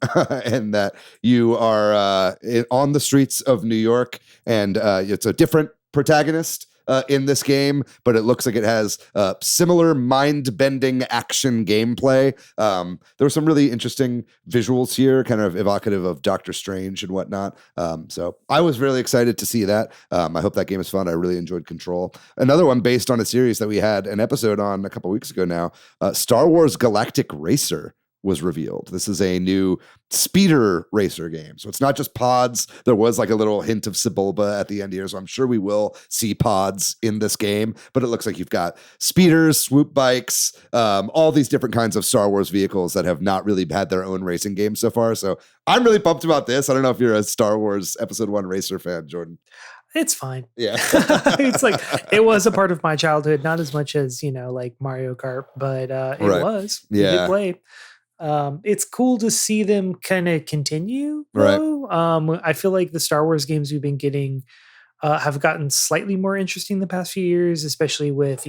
and that you are on the streets of New York, and it's a different protagonist in this game, but it looks like it has similar mind-bending action gameplay. There were some really interesting visuals here, kind of evocative of Doctor Strange and whatnot. So I was really excited to see that. I hope that game is fun. I really enjoyed Control. Another one based on a series that we had an episode on a couple weeks ago now, Star Wars Galactic Racer was revealed. This is a new speeder racer game. So it's not just pods. There was like a little hint of Sebulba at the end here. So I'm sure we will see pods in this game, but it looks like you've got speeders, swoop bikes, all these different kinds of Star Wars vehicles that have not really had their own racing games so far. So I'm really pumped about this. I don't know if you're a Star Wars Episode 1 racer fan, Jordan. It's fine. Yeah. It's like it was a part of my childhood, not as much as, like Mario Kart, but it Right. was. We did Yeah. play. It's cool to see them kind of continue Right. though. I feel like the Star Wars games we've been getting have gotten slightly more interesting the past few years, especially with,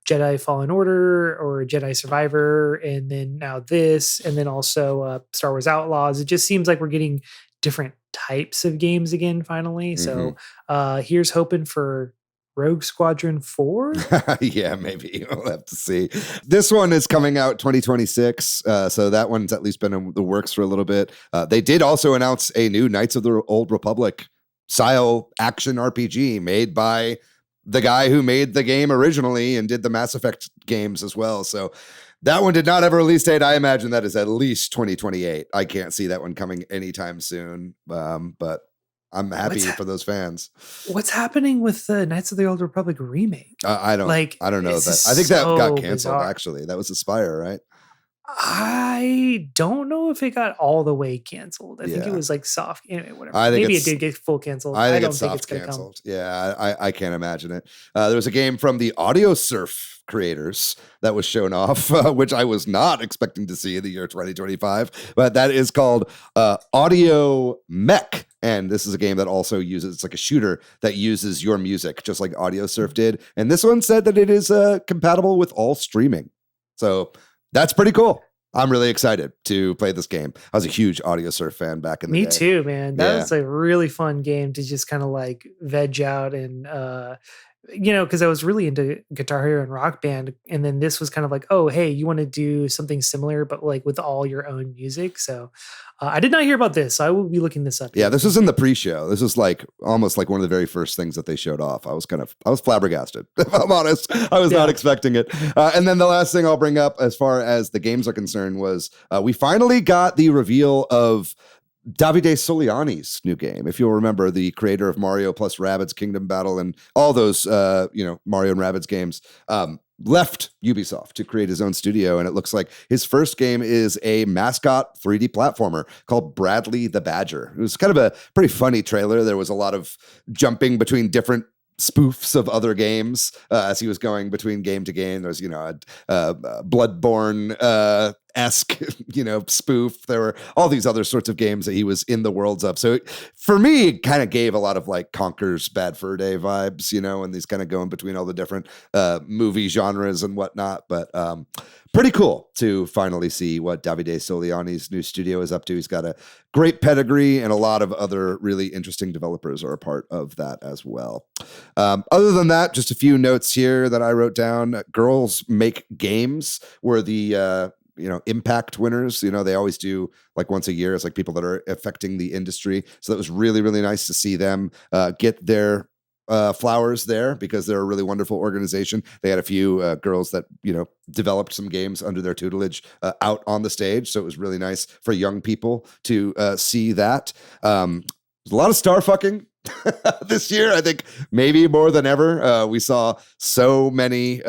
Jedi Fallen Order or Jedi Survivor, and then now this, and then also Star Wars Outlaws. It just seems like we're getting different types of games again, finally. Mhm. So here's hoping for Rogue Squadron 4. Yeah, maybe we'll have to see. This one is coming out 2026, so that one's at least been in the works for a little bit. They did also announce a new Knights of the Old Republic style action RPG made by the guy who made the game originally and did the Mass Effect games as well. So that one did not have a release date. I imagine that is at least 2028. I can't see that one coming anytime soon, but I'm happy for those fans. What's happening with the Knights of the Old Republic remake? I don't know that. I think that got canceled. Bizarre. Actually, that was Aspire, right? I don't know if it got all the way canceled. I think it was like soft. Anyway, whatever. Maybe it did get full canceled. I don't it's think soft it's going to canceled. Yeah, I can't imagine it. There was a game from the Audio Surf creators that was shown off, which I was not expecting to see in the year 2025. But that is called Audio Mech. And this is a game that also uses, it's like a shooter that uses your music, just like Audio Surf did. And this one said that it is compatible with all streaming. So that's pretty cool. I'm really excited to play this game. I was a huge Audio Surf fan back in the day. Me too, man. That was a really fun game to just kind of like veg out and, because I was really into Guitar Hero and Rock Band. And then this was kind of like, oh, hey, you want to do something similar, but like with all your own music. So I did not hear about this. So I will be looking this up. Yeah, this was in the pre-show. This was like almost like one of the very first things that they showed off. I was flabbergasted, if I'm honest. I was not expecting it. And then the last thing I'll bring up as far as the games are concerned was we finally got the reveal of Davide Soliani's new game. If you'll remember, the creator of Mario plus Rabbids Kingdom Battle and all those, Mario and Rabbids games, left Ubisoft to create his own studio. And it looks like his first game is a mascot 3D platformer called Bradley the Badger. It was kind of a pretty funny trailer. There was a lot of jumping between different spoofs of other games as he was going between game to game. There's, a Bloodborne esque, spoof. There were all these other sorts of games that he was in the worlds of. So for me, it kind of gave a lot of like Conker's Bad Fur Day vibes, and these kind of going between all the different movie genres and whatnot. But pretty cool to finally see what Davide Soliani's new studio is up to. He's got a great pedigree, and a lot of other really interesting developers are a part of that as well. Other than that, just a few notes here that I wrote down. Girls Make Games were the impact winners. They always do like once a year. It's like people that are affecting the industry. So that was really, really nice to see them get their flowers there, because they're a really wonderful organization. They had a few girls that, developed some games under their tutelage out on the stage. So it was really nice for young people to see that. There's a lot of star fucking this year. I think maybe more than ever. We saw so many,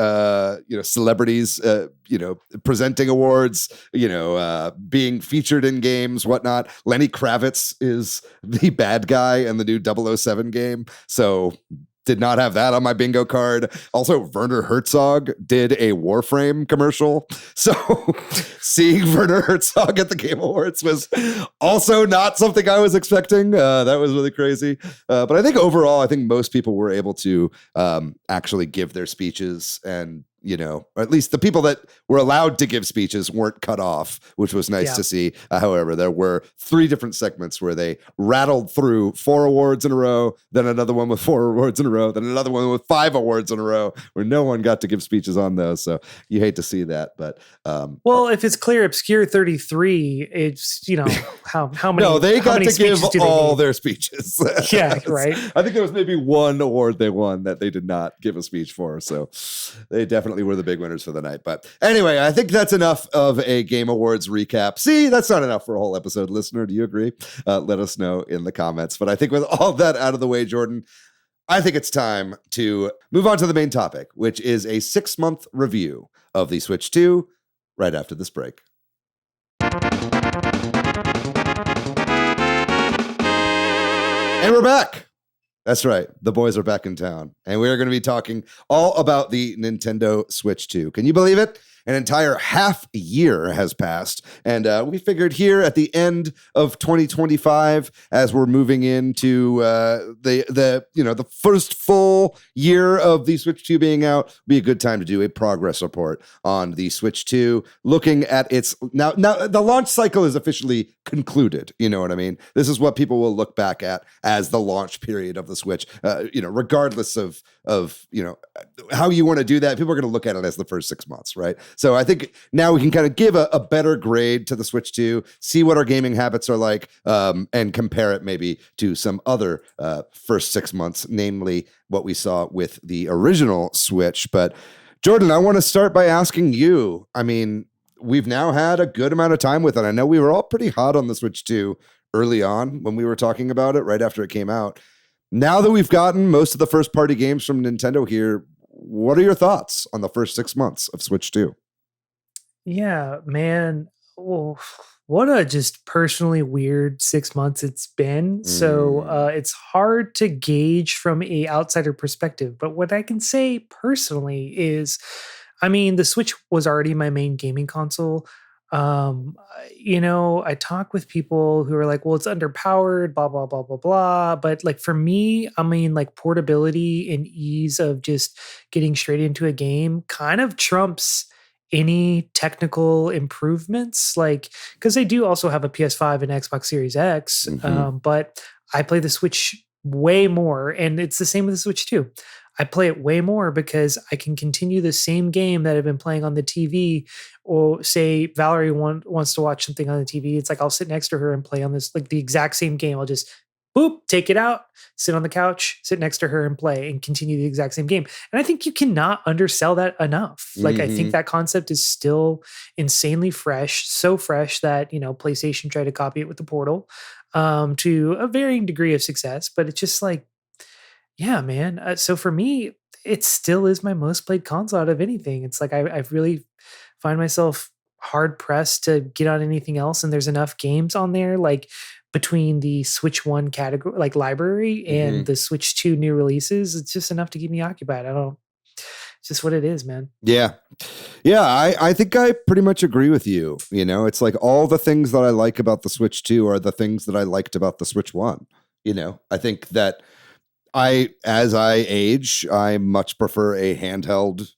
celebrities, presenting awards, being featured in games, whatnot. Lenny Kravitz is the bad guy in the new 007 game. So did not have that on my bingo card. Also, Werner Herzog did a Warframe commercial. So seeing Werner Herzog at the Game Awards was also not something I was expecting. That was really crazy. But I think overall, most people were able to actually give their speeches, and or at least the people that were allowed to give speeches weren't cut off, which was nice to see. However, there were 3 different segments where they rattled through 4 awards in a row, then another one with 4 awards in a row, then another one with 5 awards in a row, where no one got to give speeches on those. So you hate to see that, but well, if it's Clear Obscure 33, it's how many? No, they got to give all their their speeches. Yeah, right. I think there was maybe 1 award they won that they did not give a speech for. So they definitely were the big winners for the night. But anyway, I think that's enough of a Game Awards recap. See, that's not enough for a whole episode, listener. Do you agree? Let us know in the comments. But I think with all that out of the way, Jordan, I think it's time to move on to the main topic, which is a 6-month review of the Switch 2 right after this break. And we're back. That's right. The boys are back in town, and we're going to be talking all about the Nintendo Switch 2. Can you believe it? An entire half year has passed, and we figured here at the end of 2025, as we're moving into the first full year of the Switch 2 being out, would be a good time to do a progress report on the Switch 2, looking at its now. The launch cycle is officially concluded. You know what I mean? This is what people will look back at as the launch period of the Switch. Regardless of how you want to do that, people are going to look at it as the first 6 months, right? So I think now we can kind of give a better grade to the Switch 2, see what our gaming habits are like, and compare it maybe to some other first 6 months, namely what we saw with the original Switch. But Jordan, I want to start by asking you, I mean, we've now had a good amount of time with it. I know we were all pretty hot on the Switch 2 early on when we were talking about it right after it came out. Now that we've gotten most of the first party games from Nintendo here, what are your thoughts on the first 6 months of Switch 2? Yeah, man. Well, what a just personally weird 6 months it's been. So it's hard to gauge from a outsider perspective. But what I can say personally is, I mean, the Switch was already my main gaming console. I talk with people who are like, well, it's underpowered, blah, blah, blah, blah, blah. But like for me, I mean, like portability and ease of just getting straight into a game kind of trumps any technical improvements, like because they do also have a PS5 and Xbox Series X, but I play the Switch way more, and it's the same with the Switch too. I play it way more because I can continue the same game that I've been playing on the TV. Or say Valerie wants to watch something on the TV. It's like I'll sit next to her and play on this, like the exact same game. I'll just boop, take it out, sit on the couch, sit next to her and play and continue the exact same game. And I think you cannot undersell that enough. Like I think that concept is still insanely fresh, so fresh that, PlayStation tried to copy it with the Portal to a varying degree of success. But it's just like, yeah, man. So for me, it still is my most played console out of anything. It's like I've really find myself hard pressed to get on anything else. And there's enough games on there, like between the Switch 1 category, like library, and the Switch 2 new releases. It's just enough to keep me occupied. It's just what it is, man. Yeah. Yeah, I think I pretty much agree with you. It's like all the things that I like about the Switch 2 are the things that I liked about the Switch 1. I think that as I age, I much prefer a handheld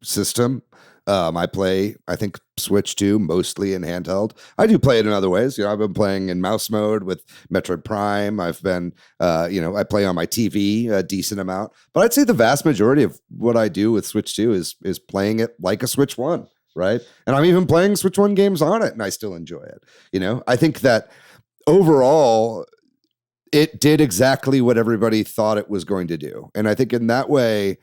system. I play, I think, Switch 2 mostly in handheld. I do play it in other ways. I've been playing in mouse mode with Metroid Prime. I've been, I play on my TV a decent amount. But I'd say the vast majority of what I do with Switch 2 is playing it like a Switch 1, right? And I'm even playing Switch 1 games on it, and I still enjoy it. I think that overall, it did exactly what everybody thought it was going to do. And I think in that way,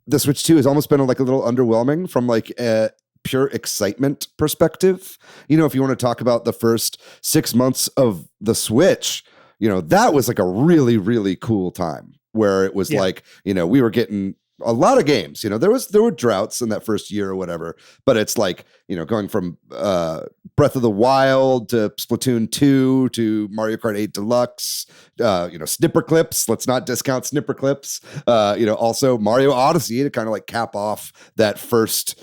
the Switch 2 has almost been like a little underwhelming from like a pure excitement perspective. If you want to talk about the first 6 months of the Switch, that was like a really, really cool time where it was like, we were getting a lot of games. There were droughts in that first year or whatever, but it's like, going from Breath of the Wild to Splatoon 2 to Mario Kart 8 Deluxe, Snipper Clips. Let's not discount Snipper Clips. Also Mario Odyssey to kind of like cap off that first,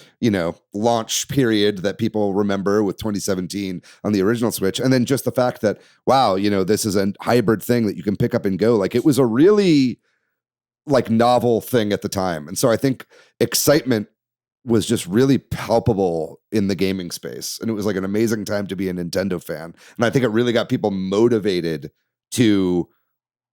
launch period that people remember with 2017 on the original Switch. And then just the fact that, wow, this is a hybrid thing that you can pick up and go. Like it was a really like novel thing at the time. And so I think excitement was just really palpable in the gaming space. And it was like an amazing time to be a Nintendo fan. And I think it really got people motivated to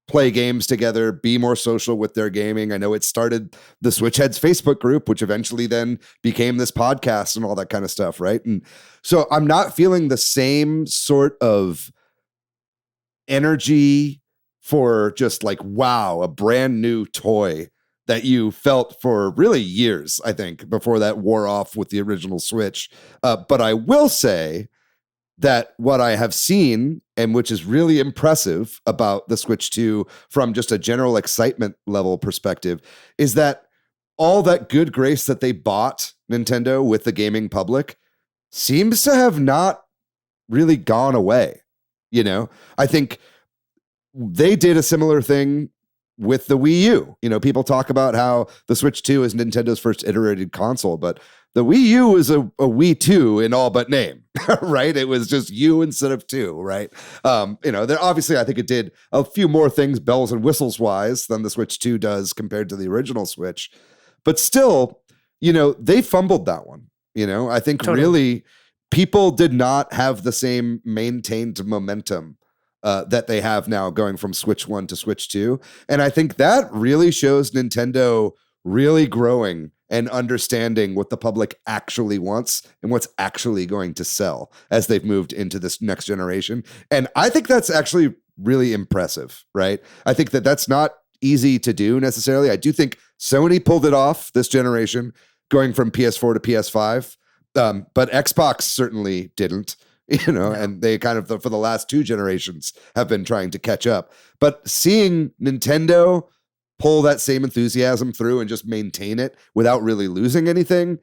play games together, be more social with their gaming. I know it started the Switch Headz Facebook group, which eventually then became this podcast and all that kind of stuff, right? And so I'm not feeling the same sort of energy for just like, wow, a brand new toy that you felt for really years, I think, before that wore off with the original Switch. But I will say that what I have seen, and which is really impressive about the Switch 2 from just a general excitement level perspective, is that all that good grace that they bought Nintendo with the gaming public seems to have not really gone away. I think they did a similar thing with the Wii U. People talk about how the Switch 2 is Nintendo's first iterated console, but the Wii U is a Wii 2 in all but name, right? It was just U instead of 2, right? There obviously, I think it did a few more things bells and whistles wise than the Switch 2 does compared to the original Switch. But still, they fumbled that one. I think Totally. really people did not have the same maintained momentum that they have now going from Switch 1 to Switch 2. And I think that really shows Nintendo really growing and understanding what the public actually wants and what's actually going to sell as they've moved into this next generation. And I think that's actually really impressive, right? I think that that's not easy to do necessarily. I do think Sony pulled it off this generation, going from PS4 to PS5, but Xbox certainly didn't. And they kind of, for the last 2 generations, have been trying to catch up. But seeing Nintendo pull that same enthusiasm through and just maintain it without really losing anything,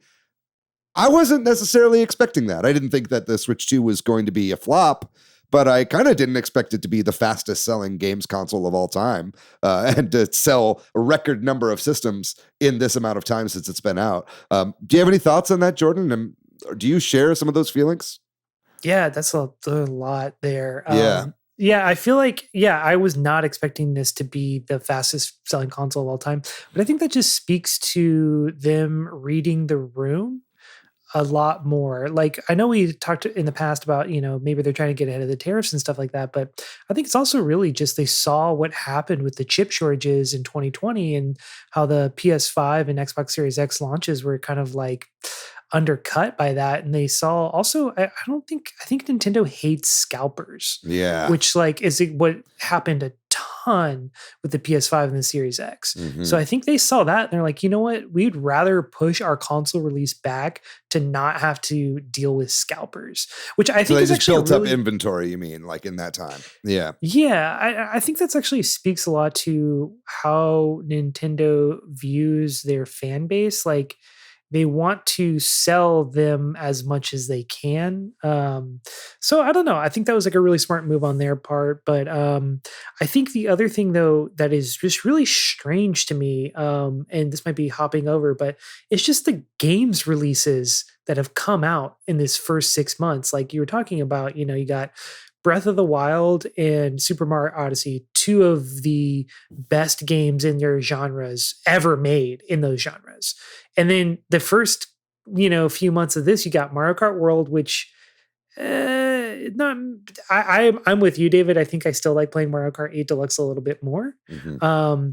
I wasn't necessarily expecting that. I didn't think that the Switch 2 was going to be a flop, but I kind of didn't expect it to be the fastest selling games console of all time and to sell a record number of systems in this amount of time since it's been out. Do you have any thoughts on that, Jordan? And do you share some of those feelings? Yeah, that's a lot there. Yeah. Yeah, I feel like, I was not expecting this to be the fastest selling console of all time, but I think that just speaks to them reading the room a lot more. Like, I know we talked in the past about, maybe they're trying to get ahead of the tariffs and stuff like that, but I think it's also really just they saw what happened with the chip shortages in 2020 and how the PS5 and Xbox Series X launches were kind of like undercut by that. And they saw also, I think Nintendo hates scalpers. Yeah. Which is what happened a ton with the PS5 and the Series X. Mm-hmm. So I think they saw that and they're like, you know what? We'd rather push our console release back to not have to deal with scalpers, which I think they is just actually built up inventory, you mean, like in that time. Yeah. Yeah. I think that's actually speaks a lot to how Nintendo views their fan base. Like, they want to sell them as much as they can. So I don't know. I think that was like a really smart move on their part. But I think the other thing, though, that is just really strange to me, and this might be hopping over, but it's just the games releases that have come out in this first 6 months. Like you were talking about, you got Breath of the Wild and Super Mario Odyssey, 2 of the best games in their genres ever made in those genres. And then the first, few months of this, you got Mario Kart World, which not. I'm with you, David. I think I still like playing Mario Kart 8 Deluxe a little bit more. Mm-hmm.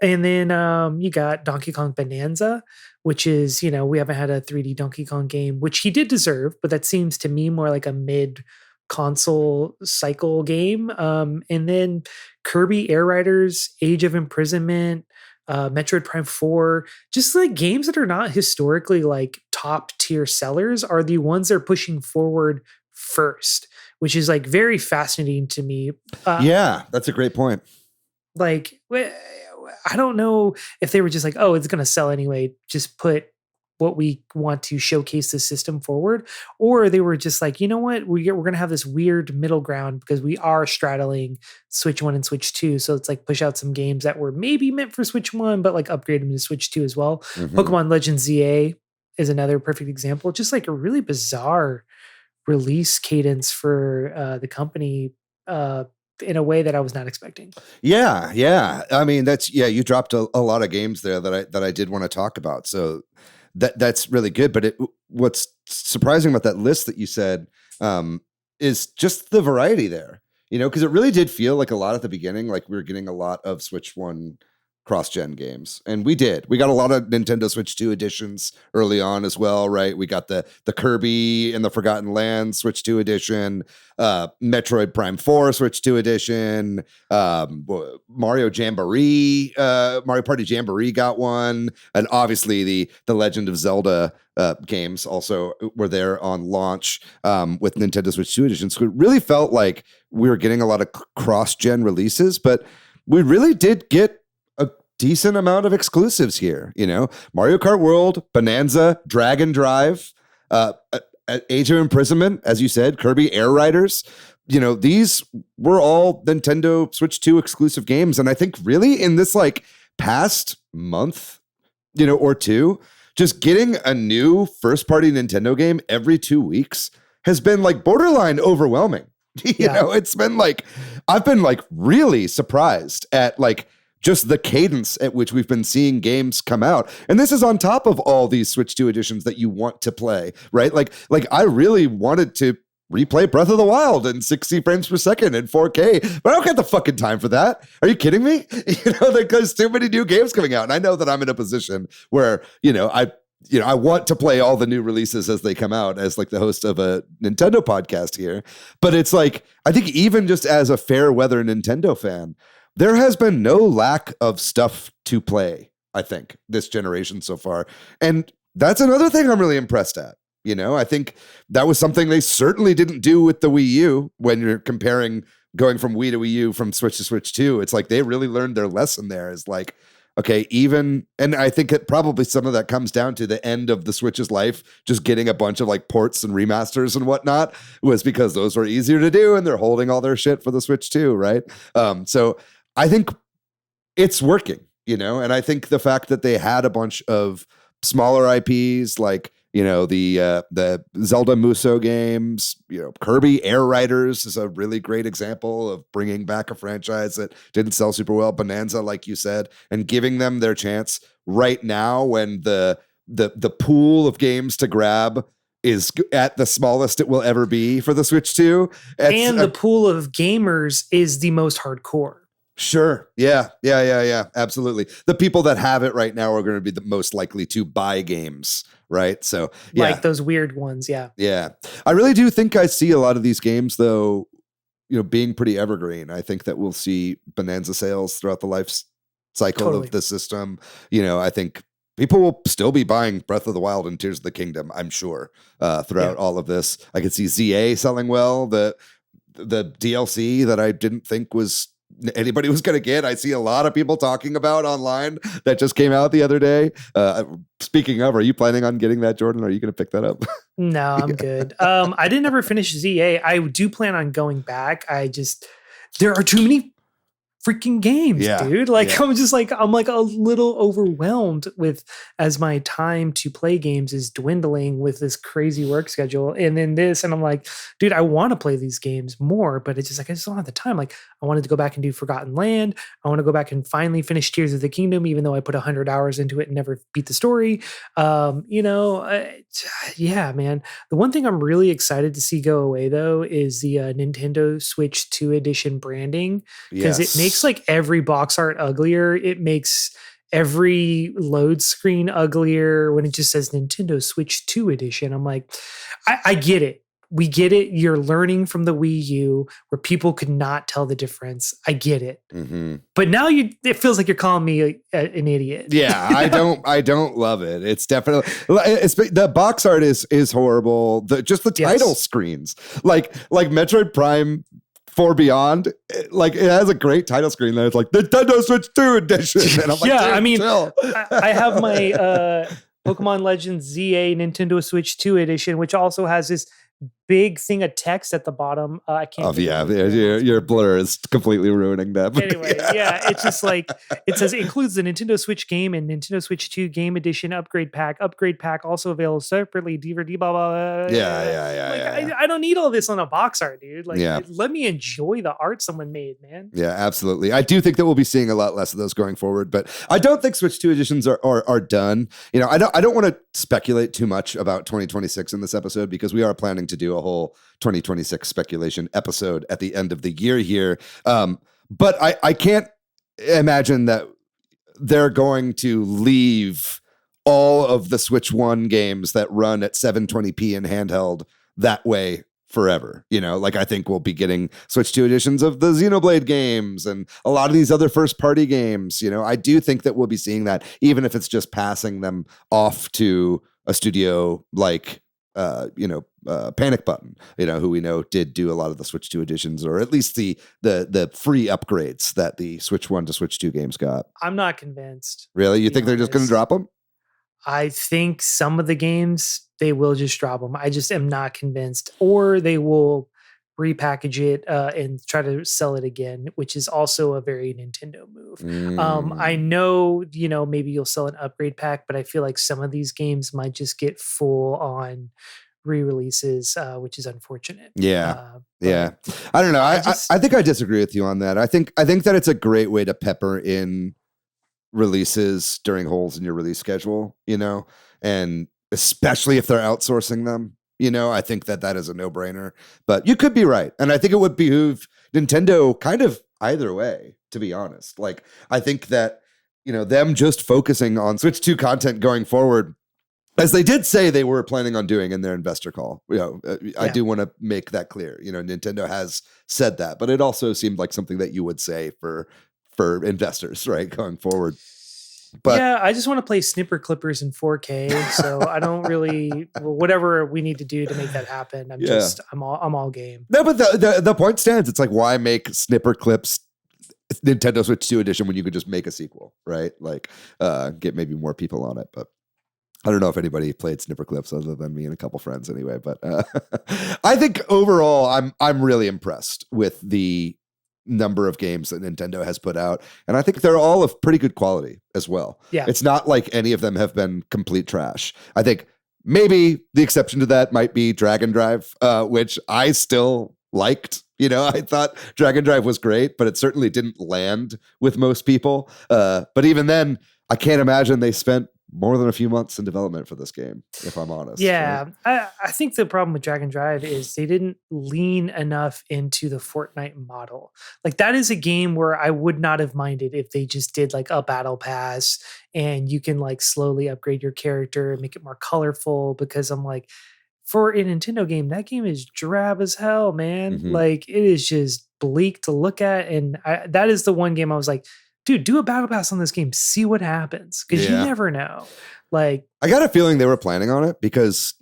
And then you got Donkey Kong Bonanza, which is, we haven't had a 3D Donkey Kong game, which he did deserve, but that seems to me more like a mid console cycle game. And then Kirby Air Riders, Age of Imprisonment, Metroid Prime 4, just like games that are not historically like top tier sellers are the ones they're pushing forward first, which is like very fascinating to me. Yeah, that's a great point. Like, I don't know if they were just like, oh, it's going to sell anyway, just put what we want to showcase the system forward, or they were just like, you know what, we're going to have this weird middle ground because we are straddling Switch 1 and Switch 2. So it's like push out some games that were maybe meant for Switch 1, but like upgrade them to Switch 2 as well. Mm-hmm. Pokemon Legends ZA is another perfect example. Just like a really bizarre release cadence for the company in a way that I was not expecting. Yeah. I mean, you dropped a lot of games there that I did want to talk about. So that's really good. But what's surprising about that list that you said is just the variety there, because it really did feel like a lot at the beginning, like we were getting a lot of Switch 1 cross-gen games. And we got a lot of Nintendo Switch 2 editions early on as well, right? We got the Kirby and the Forgotten Lands Switch 2 edition, Metroid Prime 4 Switch 2 edition, Mario Jamboree, Mario Party Jamboree got one, and obviously the Legend of Zelda games also were there on launch with Nintendo Switch 2 editions. So it really felt like we were getting a lot of cross-gen releases, but we really did get decent amount of exclusives here, Mario Kart World, Bonanza, Dragon Drive, Age of Imprisonment, as you said, Kirby Air Riders, these were all Nintendo Switch 2 exclusive games. And I think really in this like past month, or two, just getting a new first party Nintendo game every 2 weeks has been like borderline overwhelming. It's been like, I've been like really surprised at like just the cadence at which we've been seeing games come out. And this is on top of all these Switch 2 editions that you want to play, right? Like I really wanted to replay Breath of the Wild in 60 frames per second in 4K, but I don't got the fucking time for that. Are you kidding me? There's too many new games coming out. And I know that I'm in a position where, I want to play all the new releases as they come out as like the host of a Nintendo podcast here. But it's like, I think even just as a fair weather Nintendo fan, there has been no lack of stuff to play, I think, this generation so far. And that's another thing I'm really impressed at. I think that was something they certainly didn't do with the Wii U when you're comparing going from Wii to Wii U from Switch to Switch 2. It's like they really learned their lesson there is like, okay, and I think it probably some of that comes down to the end of the Switch's life, just getting a bunch of like ports and remasters and whatnot was because those were easier to do and they're holding all their shit for the Switch 2, right? So I think it's working, and I think the fact that they had a bunch of smaller IPs like, the Zelda Muso games, Kirby Air Riders is a really great example of bringing back a franchise that didn't sell super well, Bonanza, like you said, and giving them their chance right now when the pool of games to grab is at the smallest it will ever be for the Switch 2. And the pool of gamers is the most hardcore. Sure. Yeah. Absolutely. The people that have it right now are going to be the most likely to buy games, right? So, yeah. Like those weird ones, yeah. Yeah. I really do think I see a lot of these games, though, being pretty evergreen. I think that we'll see bonanza sales throughout the life cycle of the system. I think people will still be buying Breath of the Wild and Tears of the Kingdom, I'm sure, throughout all of this. I could see ZA selling well. The DLC that I didn't think anybody was going to get. I see a lot of people talking about online that just came out the other day. Speaking of, are you planning on getting that, Jordan? Are you going to pick that up? No, I'm good. I didn't ever finish ZA. I do plan on going back. There are too many freaking games, dude. Like I'm like a little overwhelmed with as my time to play games is dwindling with this crazy work schedule. And then and I'm like, dude, I want to play these games more, but it's just like I just don't have the time. Like I wanted to go back and do Forgotten Land. I want to go back and finally finish Tears of the Kingdom, even though I put 100 hours into it and never beat the story. Yeah, man. The one thing I'm really excited to see go away though is the Nintendo Switch 2 edition branding, because it makes like every box art uglier. It makes every load screen uglier when it just says Nintendo Switch 2 edition. I'm like, I get it. We get it. You're learning from the Wii U where people could not tell the difference. I get it. Mm-hmm. But now it feels like you're calling me an idiot. Yeah, I don't love it. It's definitely the box art is horrible. The title screens, like Metroid Prime 4 Beyond, like it has a great title screen there. It's like Nintendo Switch 2 edition. And I'm like, I mean, I have my Pokemon Legends ZA Nintendo Switch 2 edition, which also has this big thing of text at the bottom. I can't. Oh yeah, your blur is completely ruining that. Anyway, it's just like it says it includes the Nintendo Switch game and Nintendo Switch 2 game edition upgrade pack. Upgrade pack also available separately. DVD, blah blah. Yeah. I don't need all this on a box art, dude. Like, let me enjoy the art someone made, man. Yeah, absolutely. I do think that we'll be seeing a lot less of those going forward, but I don't think Switch 2 editions are done. I don't want to speculate too much about 2026 in this episode because we are planning to do a whole 2026 speculation episode at the end of the year here. But I can't imagine that they're going to leave all of the Switch 1 games that run at 720p in handheld that way forever. I think we'll be getting Switch 2 editions of the Xenoblade games and a lot of these other first party games. I do think that we'll be seeing that, even if it's just passing them off to a studio like Panic Button, who we know did do a lot of the Switch 2 editions, or at least the free upgrades that the Switch 1 to Switch 2 games got. I'm not convinced. Really? You think they're just going to drop them? I think some of the games, they will just drop them. I just am not convinced. Or they will repackage it and try to sell it again, which is also a very Nintendo move. I Mm. know, maybe you'll sell an upgrade pack, but I feel like some of these games might just get full on re-releases, which is unfortunate. Yeah. But Yeah. I don't know. I I just, think I disagree with you on that. I think that it's a great way to pepper in releases during holes in your release schedule, and especially if they're outsourcing them, I think that that is a no-brainer. But you could be right. And I think it would behoove Nintendo kind of either way, to be honest. Like, I think that, them just focusing on Switch 2 content going forward, as they did say they were planning on doing in their investor call. I yeah. do want to make that clear. Nintendo has said that, but it also seemed like something that you would say for investors, right, going forward. But Yeah, I just want to play Snipper Clippers in 4K. So I don't really, whatever we need to do to make that happen. yeah, I'm all game. no, but the point stands. It's like, why make Snipper Clips Nintendo Switch 2 edition when you could just make a sequel, right? Like, get maybe more people on it. But I don't know if anybody played Snipper Clips other than me and a couple friends anyway. But I think overall, I'm really impressed with the number of games that Nintendo has put out, and I think they're all of pretty good quality as well. Yeah. It's not like any of them have been complete trash. I think maybe the exception to that might be Dragon Drive, which I still liked. I thought Dragon Drive was great, but it certainly didn't land with most people. But even then, I can't imagine they spent more than a few months in development for this game, if I'm honest. Yeah, Right? I think the problem with Dragon Drive is they didn't lean enough into the Fortnite model. Like, that is a game where I would not have minded if they just did like a battle pass and you can like slowly upgrade your character and make it more colorful, because I'm like, for a Nintendo game, that game is drab as hell, man. Mhm. Like, it is just bleak to look at. And that is the one game I was like, dude, do a battle pass on this game, see what happens, because you Yeah. never know. Like, I got a feeling they were planning on it because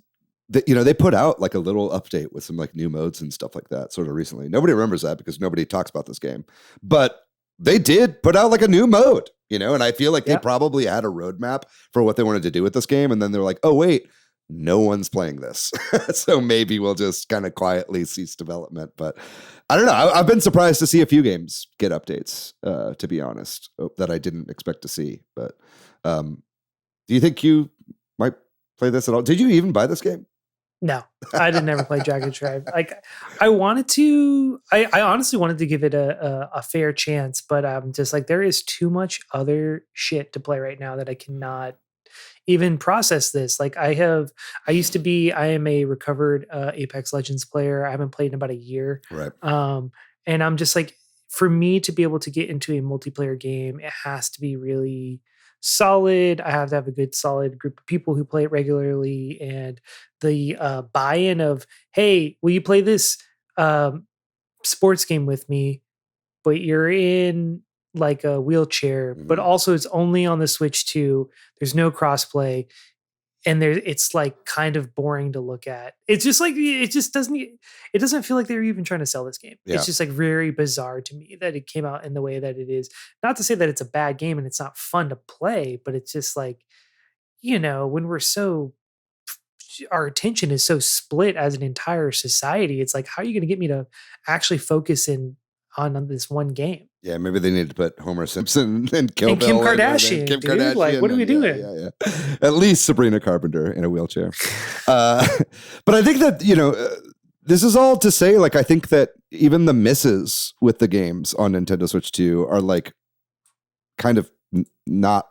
they put out like a little update with some like new modes and stuff like that sort of recently. Nobody remembers that because nobody talks about this game, but they did put out like a new mode, and I feel like they yeah. probably had a roadmap for what they wanted to do with this game. And then they're like, oh, wait, no one's playing this. So maybe we'll just kind of quietly cease development. But I don't know. I've been surprised to see a few games get updates, to be honest, that I didn't expect to see. But do you think you might play this at all? Did you even buy this game? No, I did never play Dragon Drive. Like, I wanted to, I honestly wanted to give it a fair chance, but I'm just like, there is too much other shit to play right now that I cannot even process this. Like, I am a recovered Apex Legends player. I haven't played in about a year. Right. And I'm just like, for me to be able to get into a multiplayer game, it has to be really solid. I have to have a good solid group of people who play it regularly, and the buy-in of, hey, will you play this sports game with me, but you're in like a wheelchair, but Mhm. also it's only on the Switch 2. There's no crossplay, and it's like kind of boring to look at. It's just like, it doesn't feel like they were even trying to sell this game. Yeah. It's just like very bizarre to me that it came out in the way that it is. Not to say that it's a bad game and it's not fun to play, but it's just like, when our attention is so split as an entire society, it's like, how are you going to get me to actually focus on this one game? Yeah, maybe they need to put Homer Simpson and Kill And Kim Bill in there, Kardashian, Kim dude. Kardashian. Like, what are we and- doing? Yeah. At least Sabrina Carpenter in a wheelchair. But I think that, this is all to say, like, I think that even the misses with the games on Nintendo Switch 2 are like kind of not,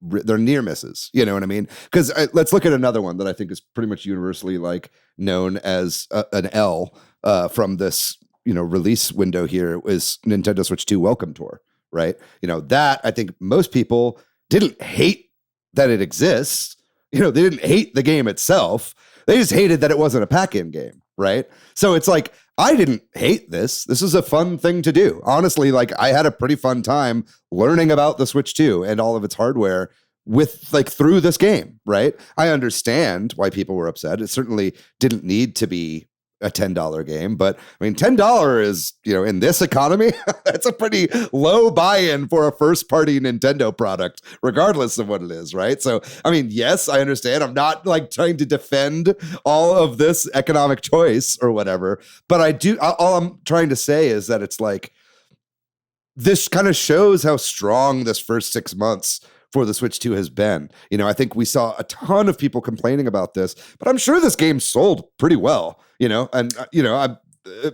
they're near misses. You know what I mean? Because let's look at another one that I think is pretty much universally like known as an L from this release window here is Nintendo Switch 2 Welcome Tour, right? That I think most people didn't hate that it exists. They didn't hate the game itself. They just hated that it wasn't a pack-in game, right? So it's like, I didn't hate this. This is a fun thing to do. Honestly, like, I had a pretty fun time learning about the Switch 2 and all of its hardware through this game, right? I understand why people were upset. It certainly didn't need to be a $10 game. But I mean, $10 is, in this economy, that's a pretty low buy-in for a first-party Nintendo product, regardless of what it is, right? So, I mean, yes, I understand. I'm not like trying to defend all of this economic choice or whatever, but all I'm trying to say is that it's like, this kind of shows how strong this first 6 months for the Switch 2 has been. I think we saw a ton of people complaining about this, but I'm sure this game sold pretty well, and,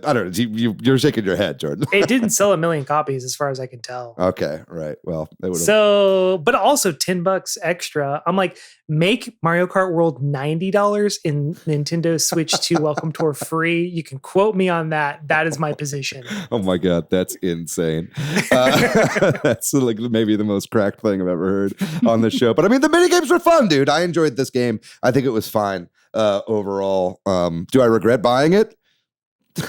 I don't know. You're shaking your head, Jordan. It didn't sell 1 million copies as far as I can tell. Okay, right. Well, they would have. So, but also $10 extra. I'm like, make Mario Kart World $90 in Nintendo Switch 2 Welcome Tour free. You can quote me on that. That is my position. Oh my God, that's insane. That's like maybe the most cracked thing I've ever heard on the show. But I mean, the mini games were fun, dude. I enjoyed this game. I think it was fine overall. Do I regret buying it?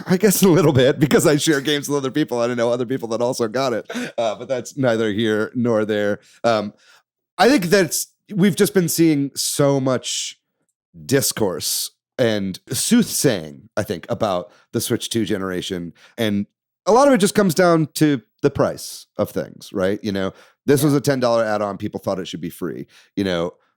I guess a little bit, because I share games with other people. I don't know other people that also got it, but that's neither here nor there. I think we've just been seeing so much discourse and soothsaying, I think, about the Switch 2 generation. And a lot of it just comes down to the price of things, right? This was a $10 add-on. People thought it should be free.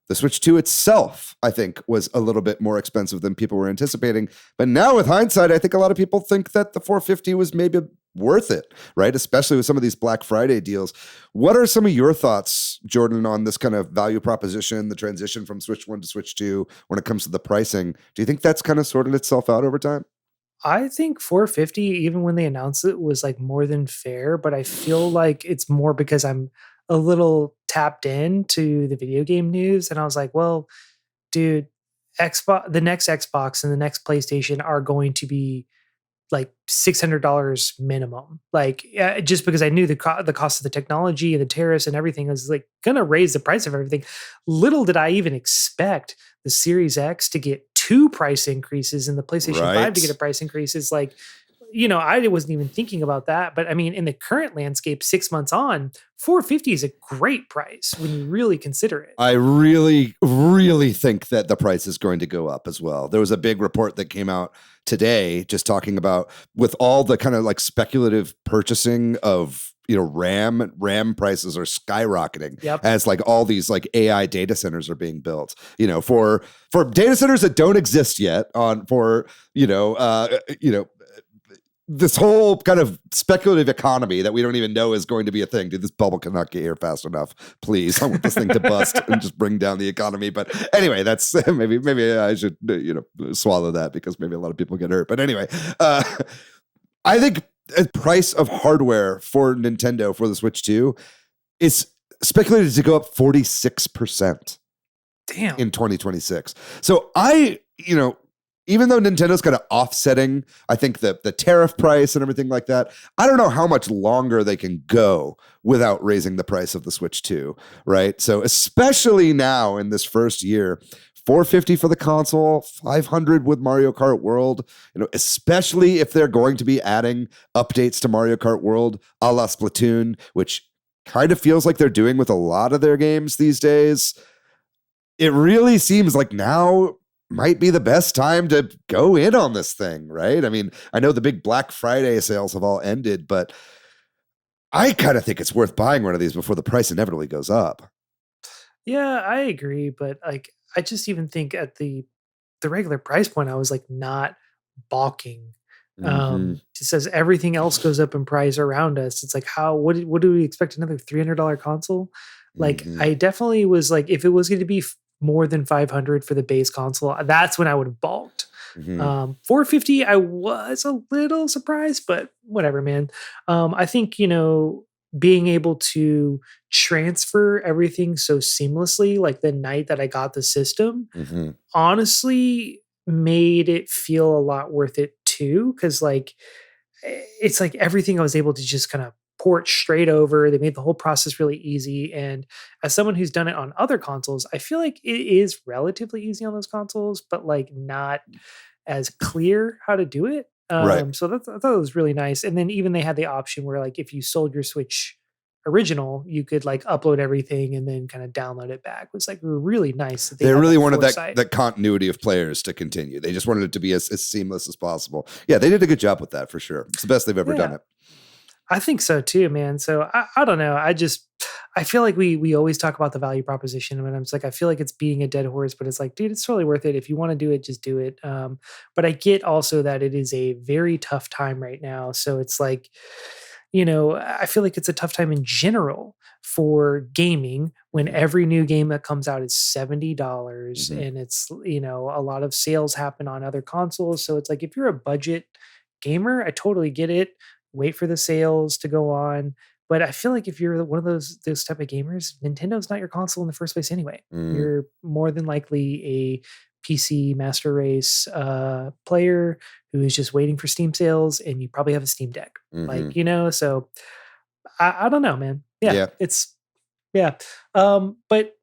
The Switch 2 itself, I think, was a little bit more expensive than people were anticipating. But now with hindsight, I think a lot of people think that the $450 was maybe worth it, right? Especially with some of these Black Friday deals. What are some of your thoughts, Jordan, on this kind of value proposition, the transition from Switch 1 to Switch 2 when it comes to the pricing? Do you think that's kind of sorted itself out over time? I think $450, even when they announced it, was like more than fair, but I feel like it's more because I'm a little tapped into the video game news, and I was like, well, dude, the next Xbox and the next PlayStation are going to be like $600 minimum. Like, just because I knew the cost of the technology and the tariffs and everything was like going to raise the price of everything. Little did I even expect the Series X to get 2 price increases and the PlayStation 5 to get a price increase. Is like, I wasn't even thinking about that. But I mean, in the current landscape, 6 months on, $450 is a great price when you really consider it. I really, really think that the price is going to go up as well. There was a big report that came out today just talking about, with all the kind of like speculative purchasing of RAM prices are skyrocketing. Yep. As like all these like AI data centers are being built, for data centers that don't exist yet, this whole kind of speculative economy that we don't even know is going to be a thing. Dude, this bubble cannot get here fast enough. Please, I want this thing to bust and just bring down the economy. But anyway, that's maybe I should swallow that, because maybe a lot of people get hurt. But anyway, I think the price of hardware for Nintendo for the Switch 2 is speculated to go up 46%. Damn. In 2026. So even though Nintendo's kind of offsetting, I think, the tariff price and everything like that, I don't know how much longer they can go without raising the price of the Switch 2, right? So especially now in this first year, $450 for the console, $500 with Mario Kart World, especially if they're going to be adding updates to Mario Kart World a la Splatoon, which kind of feels like they're doing with a lot of their games these days. It really seems like now might be the best time to go in on this thing, right? I mean, I know the big Black Friday sales have all ended, but I kind of think it's worth buying one of these before the price inevitably goes up. Yeah, I agree, but like, I just even think at the regular price point, I was like not balking. Just as everything else goes up in price around us, it's like, what do we expect, another $300 console? Like, I definitely was like, if it was going to be more than $500 for the base console, that's when I would have balked. $450, I was a little surprised, but whatever, man. I think, being able to transfer everything so seamlessly, like the night that I got the system, honestly made it feel a lot worth it too. Cause like, it's like everything I was able to just kind of port straight over. They made the whole process really easy. And as someone who's done it on other consoles, I feel like it is relatively easy on those consoles, but like not as clear how to do it. Right. So I thought it was really nice. And then even they had the option where like, if you sold your Switch original, you could like upload everything and then kind of download it back. It was like really nice that They had really that wanted foresight. that continuity of players to continue. They just wanted it to be as seamless as possible. Yeah, they did a good job with that for sure. It's the best they've ever done Yeah, it. I think so too, man. So I don't know. I feel like we always talk about the value proposition, and I'm just like I feel like it's beating a dead horse, but it's like, dude, it's totally worth it. If you want to do it, just do it. But I get also that it is a very tough time right now. So it's like, I feel like it's a tough time in general for gaming when Mhm. every new game that comes out is $70 Mhm. and it's, a lot of sales happen on other consoles. So it's like if you're a budget gamer, I totally get it. Wait for the sales to go on. But I feel like if you're one of those type of gamers, Nintendo's not your console in the first place anyway. Mm. You're more than likely a PC Master Race player who is just waiting for Steam sales, and you probably have a Steam Deck. Mhm. So I don't know, man. Yeah, Yeah. it's yeah. But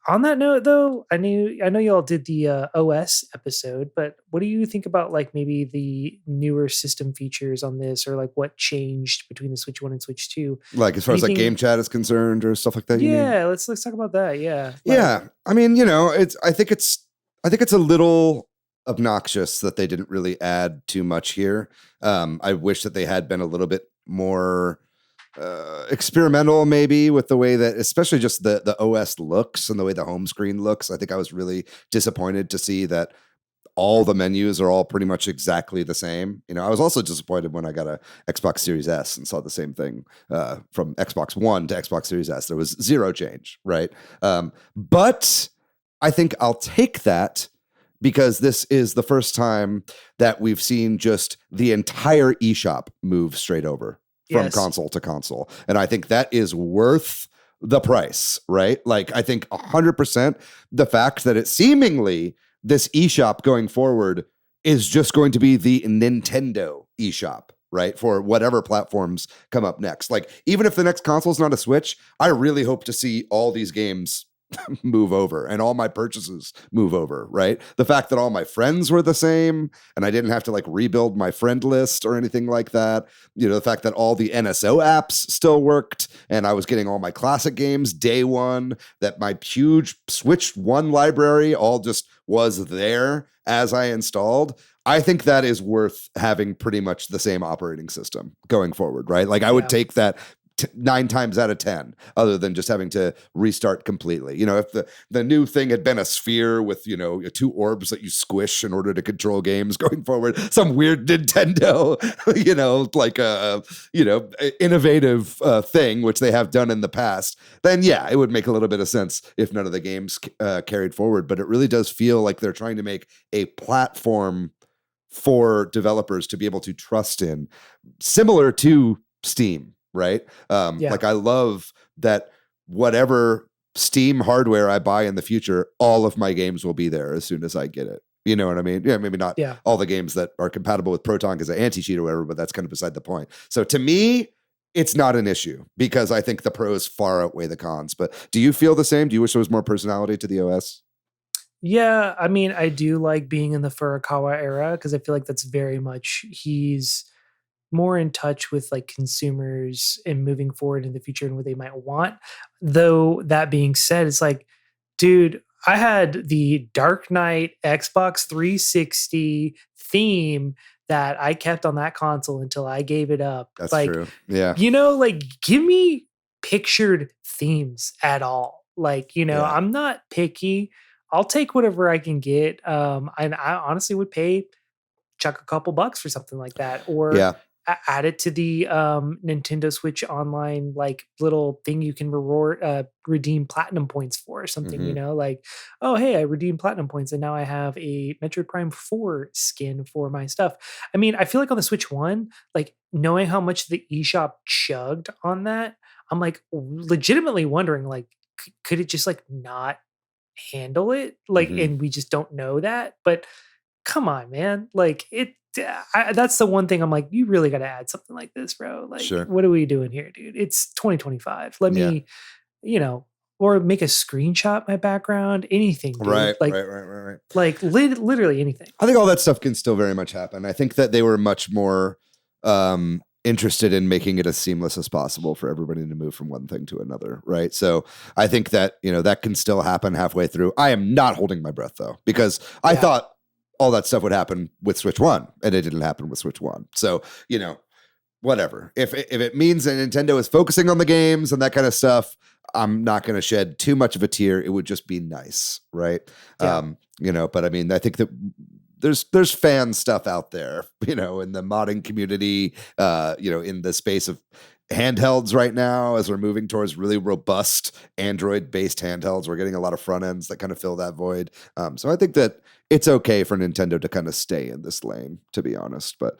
on that note, though, I know y'all did the OS episode, but what do you think about like maybe the newer system features on this, or like what changed between the Switch One and Switch Two? Like as far as like game Anything? chat is concerned or stuff like that, you mean? Yeah, let's talk about that. Yeah, like Yeah. I mean, I think it's a little obnoxious that they didn't really add too much here. I wish that they had been a little bit more experimental maybe with the way that especially just the OS looks and the way the home screen looks. I think I was really disappointed to see that all the menus are all pretty much exactly the same. I was also disappointed when I got a Xbox Series S and saw the same thing from Xbox One to Xbox Series S. There was zero change, right? But I think I'll take that because this is the first time that we've seen just the entire eShop move straight over from yes, console to console. And I think that is worth the price, right? Like, I think 100% the fact that it seemingly this eShop going forward is just going to be the Nintendo eShop, right? For whatever platforms come up next. Like, even if the next console is not a Switch, I really hope to see all these games move over and all my purchases move over, right? The fact that all my friends were the same and I didn't have to like rebuild my friend list or anything like that. The fact that all the NSO apps still worked and I was getting all my classic games day one, that my huge Switch One library all just was there as I installed. I think that is worth having pretty much the same operating system going forward, right? Like I would yeah, take that 9 times out of 10 other than just having to restart completely. If the new thing had been a sphere with 2 orbs that you squish in order to control games going forward, some weird Nintendo like a innovative thing which they have done in the past, then yeah, it would make a little bit of sense if none of the games carried forward. But it really does feel like they're trying to make a platform for developers to be able to trust in, similar to Steam, right? yeah, Like I love that whatever Steam hardware I buy in the future, all of my games will be there as soon as I get it. You know what I mean? Yeah, maybe not yeah. all the games that are compatible with Proton because of anti-cheat or whatever, but that's kind of beside the point. So to me, it's not an issue because I think the pros far outweigh the cons. But do you feel the same? Do you wish there was more personality to the OS? Yeah, I mean, I do like being in the Furukawa era because I feel like that's very much he's more in touch with like consumers and moving forward in the future and what they might want. Though that being said, it's like, dude, I had the Dark Knight Xbox 360 theme that I kept on that console until I gave it up. That's Like, true. Yeah. like give me pictured themes at all. Like, Yeah. I'm not picky. I'll take whatever I can get. And I honestly would pay chuck a couple bucks for something like that, or Yeah. add it to the Nintendo Switch Online like little thing you can redeem platinum points for or something. Hmm. Like, oh hey, I redeemed platinum points and now I have a Metroid Prime 4 skin for my stuff. I mean, I feel like on the Switch One, like knowing how much the eShop chugged on that, I'm like legitimately wondering like could it just like not handle it, like, Hmm. and we just don't know that. But come on, man. Like that's the one thing I'm like, you really got to add something like this, bro. Like, Sure. what are we doing here, dude? It's 2025. Let Yeah. me, you know, or make a screenshot my background, anything, dude. Right. Like, Right. Right. Right. Right. literally anything. I think all that stuff can still very much happen. I think that they were much more interested in making it as seamless as possible for everybody to move from one thing to another, right? So I think that, that can still happen halfway through. I am not holding my breath though, because I thought all that stuff would happen with Switch 1 and it didn't happen with Switch 1. So, whatever. If it means that Nintendo is focusing on the games and that kind of stuff, I'm not going to shed too much of a tear. It would just be nice, right? Yeah. But I mean, I think that there's fan stuff out there, in the modding community, in the space of handhelds right now, as we're moving towards really robust Android-based handhelds. We're getting a lot of front ends that kind of fill that void. So I think that it's okay for Nintendo to kind of stay in this lane, to be honest. But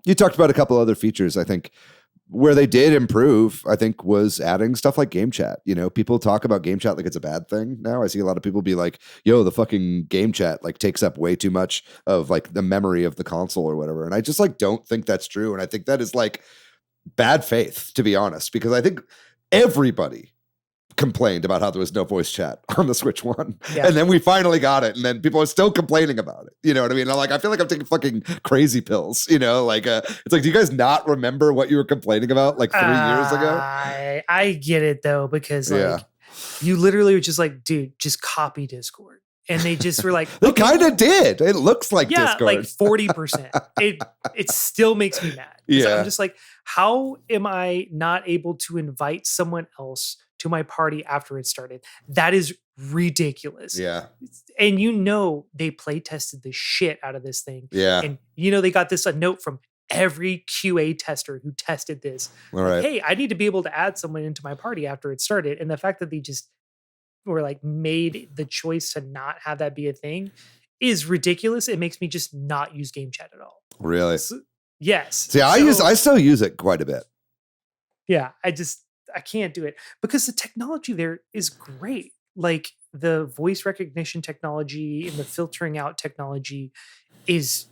you talked about a couple other features. I think where they did improve, I think, was adding stuff like game chat. People talk about game chat like it's a bad thing now. I see a lot of people be like, yo, the fucking game chat like takes up way too much of like the memory of the console or whatever. And I just like don't think that's true. And I think that is like bad faith, to be honest, because I think everybody complained about how there was no voice chat on the Switch 1. Yeah. And then we finally got it. And then people are still complaining about it. You know what I mean? I'm like, I feel like I'm taking fucking crazy pills, it's like, do you guys not remember what you were complaining about like 3 years ago? I get it though, because like you literally were just like, dude, just copy Discord. And they just were like, they kind of did. It looks like Discord. Like 40%. It still makes me mad. Yeah. I'm just like, how am I not able to invite someone else to my party after it started? That is ridiculous. Yeah. And they play tested the shit out of this thing. Yeah. And they got a note from every QA tester who tested this. All right. Like, hey, I need to be able to add someone into my party after it started. And the fact that they just were like made the choice to not have that be a thing is ridiculous. It makes me just not use game chat at all. Really? Yes. See, I still use it quite a bit. Yeah. I can't do it because the technology there is great. Like the voice recognition technology and the filtering out technology is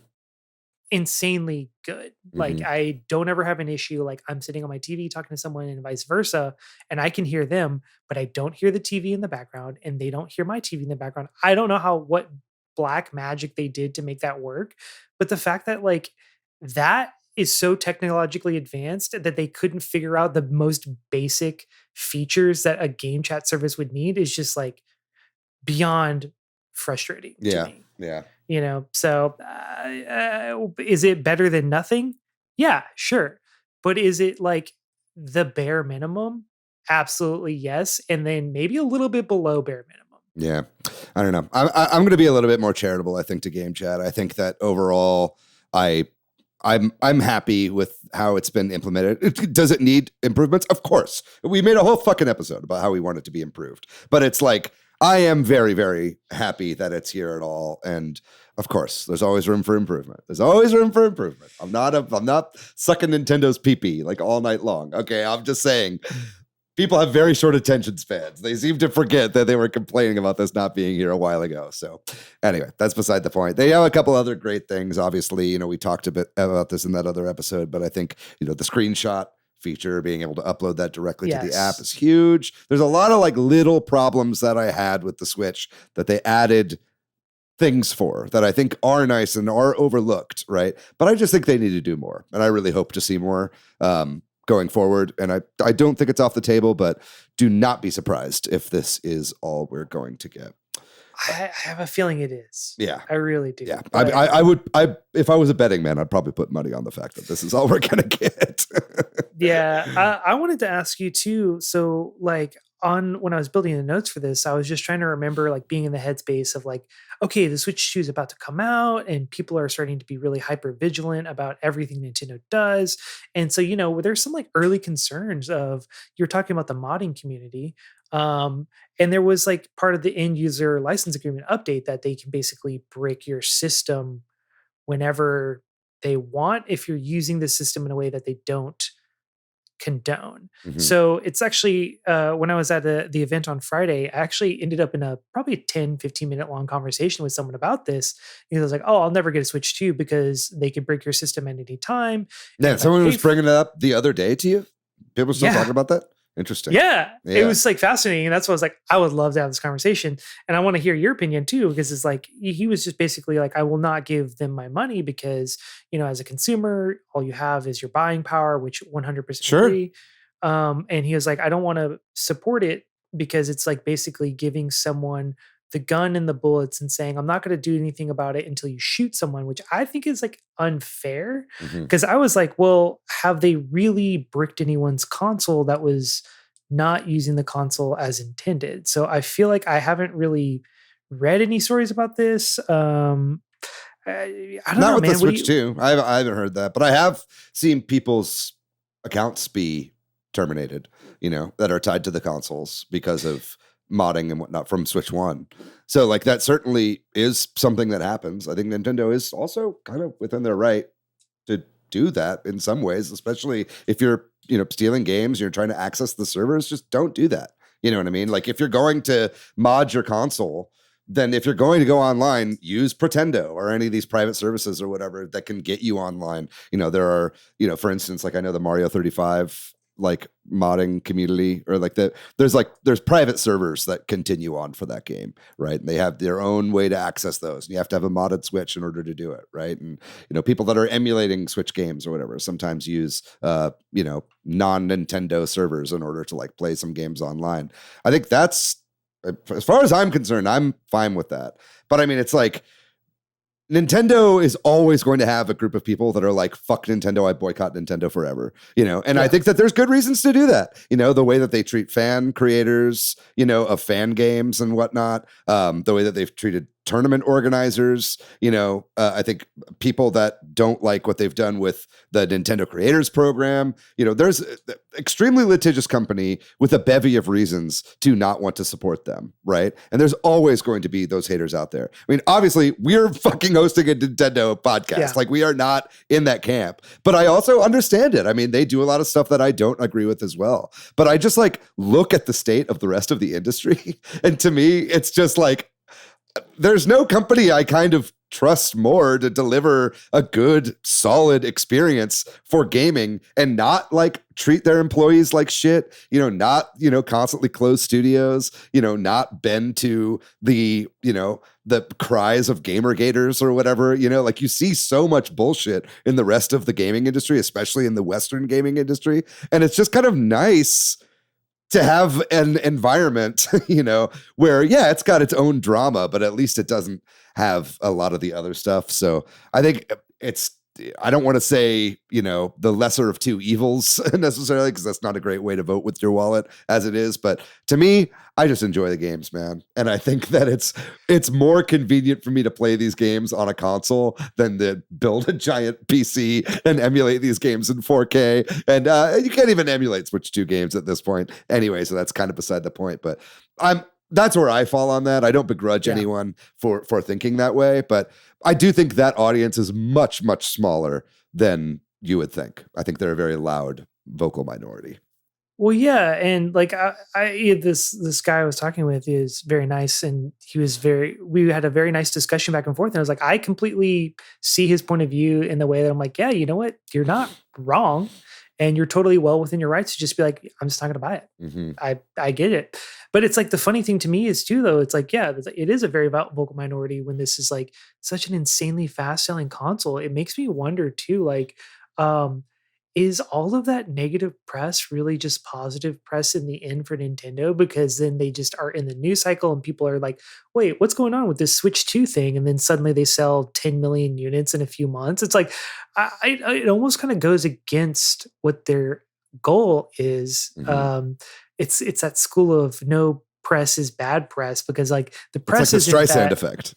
insanely good. Like I don't ever have an issue. Like I'm sitting on my TV talking to someone and vice versa, and I can hear them, but I don't hear the TV in the background and they don't hear my TV in the background. I don't know what black magic they did to make that work, but the fact that like that is so technologically advanced that they couldn't figure out the most basic features that a game chat service would need is just like beyond frustrating to me. Yeah. So is it better than nothing? Yeah, sure. But is it like the bare minimum? Absolutely yes. And then maybe a little bit below bare minimum. Yeah. I don't know. I'm going to be a little bit more charitable, I think, to game chat. I think that overall I'm happy with how it's been implemented. Does it need improvements? Of course. We made a whole fucking episode about how we want it to be improved. But it's like, I am very, very happy that it's here at all. And of course, there's always room for improvement. There's always room for improvement. I'm not sucking Nintendo's pee-pee like all night long. Okay, I'm just saying people have very short attention spans. They seem to forget that they were complaining about this not being here a while ago. So anyway, that's beside the point. They have a couple other great things. Obviously, we talked a bit about this in that other episode, but I think, the screenshot feature, being able to upload that directly to the app is huge. There's a lot of like little problems that I had with the Switch that they added things for that I think are nice and are overlooked, right? But I just think they need to do more. And I really hope to see more going forward. And I don't think it's off the table, but do not be surprised if this is all we're going to get. I have a feeling it is. Yeah. I really do. Yeah. I would, if I was a betting man, I'd probably put money on the fact that this is all we're going to get. Yeah. I wanted to ask you too. So like when I was building the notes for this, I was just trying to remember like being in the headspace of like, okay, the Switch 2 is about to come out and people are starting to be really hyper vigilant about everything Nintendo does. And so, there's some like early concerns of, you're talking about the modding community. And there was like part of the end user license agreement update that they can basically break your system whenever they want if you're using the system in a way that they don't condone. So it's actually, when I was at the event on Friday, I actually ended up in a probably 10-15 minute long conversation with someone about this. He was like, oh, I'll never get a Switch 2 because they can break your system at any time. Yeah, someone was bringing it up the other day to you? People still talking about that? Interesting. Yeah, it Yeah. was like fascinating. And that's why I was like, I would love to have this conversation. And I want to hear your opinion too, because it's like he was just basically like, I will not give them my money because, as a consumer, all you have is your buying power, which 100% Sure. agree. And he was like, I don't want to support it because it's like basically giving someone the gun and the bullets and saying, I'm not going to do anything about it until you shoot someone, which I think is like unfair. Hmm. Cause I was like, well, have they really bricked anyone's console that was not using the console as intended? So I feel like I haven't really read any stories about this. I don't Not know, with the man. What do Switch you? 2. I haven't heard that, but I have seen people's accounts be terminated, that are tied to the consoles because of modding and whatnot from Switch 1. So like that certainly is something that happens. I think Nintendo is also kind of within their right to do that in some ways, especially if you're, stealing games, you're trying to access the servers, just don't do that. You know what I mean? Like if you're going to mod your console, then if you're going to go online, use Pretendo or any of these private services or whatever that can get you online. There are, for instance, like I know the Mario 35 like modding community, or like there's private servers that continue on for that game, right? And they have their own way to access those. And you have to have a modded Switch in order to do it, right? And people that are emulating Switch games or whatever sometimes use non-Nintendo servers in order to like play some games online. I think that's, as far as I'm concerned, I'm fine with that. But I mean, it's like Nintendo is always going to have a group of people that are like, fuck Nintendo, I boycott Nintendo forever, and I Yeah. think that there's good reasons to do that. The way that they treat fan creators, of fan games and whatnot, the way that they've treated tournament organizers, I think people that don't like what they've done with the Nintendo Creators Program, there's an extremely litigious company with a bevy of reasons to not want to support them, right? And there's always going to be those haters out there. I mean, obviously, we're fucking hosting a Nintendo podcast. Yeah. Like, we are not in that camp. But I also understand it. I mean, they do a lot of stuff that I don't agree with as well. But I just like look at the state of the rest of the industry. And to me, it's just like, there's no company I kind of trust more to deliver a good, solid experience for gaming and not like treat their employees like shit, not, constantly close studios, not bend to the, the cries of gamergaters or whatever, like you see so much bullshit in the rest of the gaming industry, especially in the Western gaming industry. And it's just kind of nice to have an environment, where, yeah, it's got its own drama, but at least it doesn't have a lot of the other stuff. So I think I don't want to say, the lesser of two evils necessarily, because that's not a great way to vote with your wallet as it is. But to me, I just enjoy the games, man. And I think that it's more convenient for me to play these games on a console than to build a giant PC and emulate these games in 4K. And you can't even emulate Switch 2 games at this point anyway. So that's kind of beside the point. But that's where I fall on that. I don't begrudge anyone for thinking that way, but I do think that audience is much, much smaller than you would think. I think they're a very loud vocal minority. Well, yeah, and like this guy I was talking with is very nice, and we had a very nice discussion back and forth, and I was like, I completely see his point of view in the way that I'm like, yeah, you know what, you're not wrong, and you're totally well within your rights to just be like, I'm just not going to buy it. Mm-hmm. I get it, but it's like the funny thing to me is too, though, it's like, yeah, it is a very vocal minority when this is like such an insanely fast selling console. It makes me wonder too, like, um is all of that negative press really just positive press in the end for Nintendo? Because then they just are in the news cycle and people are like, wait, what's going on with this Switch 2 thing? And then suddenly they sell 10 million units in a few months. It's like, it almost kind of goes against what their goal is. Mm-hmm. It's that school of no press is bad press, because like the press it's is like the Streisand effect.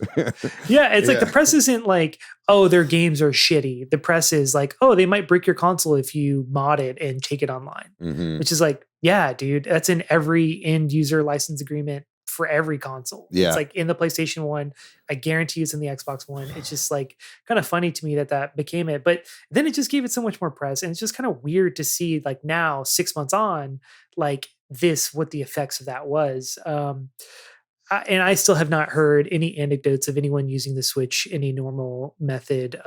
Yeah, it's like the press isn't like, oh, their games are shitty. The press is like, oh, they might break your console if you mod it and take it online. Mm-hmm. Which is like, yeah, dude, that's in every end user license agreement for every console. Yeah. It's like in the PlayStation 1. I guarantee it's in the Xbox One. It's just like kind of funny to me that became it. But then it just gave it so much more press. And it's just kind of weird to see like now, 6 months on, like what the effects of that was. and I still have not heard any anecdotes of anyone using the Switch in a normal method,